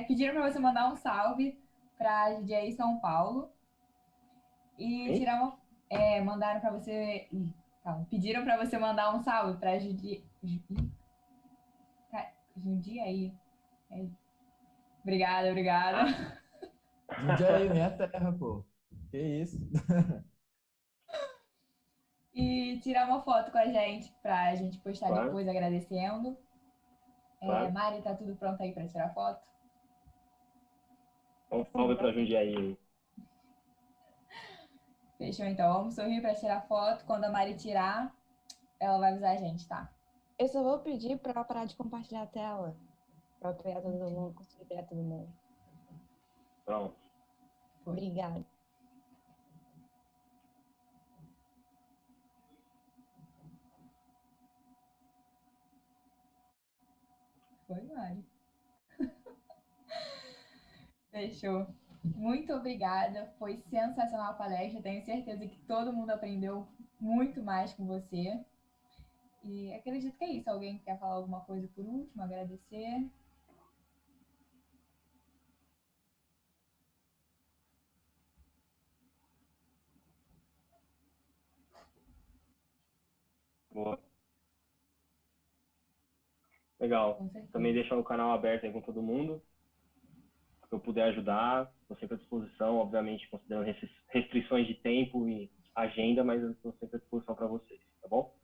Pediram para você mandar um salve para a DJ São Paulo e Hein? tirar uma. Mandaram para você. Calma, pediram para você mandar um salve para a Jundiaí. Obrigada. Jundiaí, minha terra, pô. Que isso? E tirar uma foto com a gente pra gente postar Claro. depois agradecendo. Claro. Mari, tá tudo pronto aí pra tirar foto? Um salve pra Jundiaí aí. Fechou então. Vamos sorrir pra tirar foto. Quando a Mari tirar, ela vai avisar a gente, tá? Eu só vou pedir pra ela parar de compartilhar a tela. Pra eu pegar todo mundo, conseguir pegar todo mundo. Pronto. Obrigada. Foi, Mari. Fechou. Muito obrigada. Foi sensacional a palestra. Tenho certeza que todo mundo aprendeu muito mais com você. E acredito que é isso. Alguém quer falar alguma coisa por último? Agradecer? Boa. Legal. Com certeza. Também deixar o canal aberto aí com todo mundo. Se eu puder ajudar, estou sempre à disposição, obviamente considerando restrições de tempo e agenda, mas eu estou sempre à disposição para vocês, tá bom?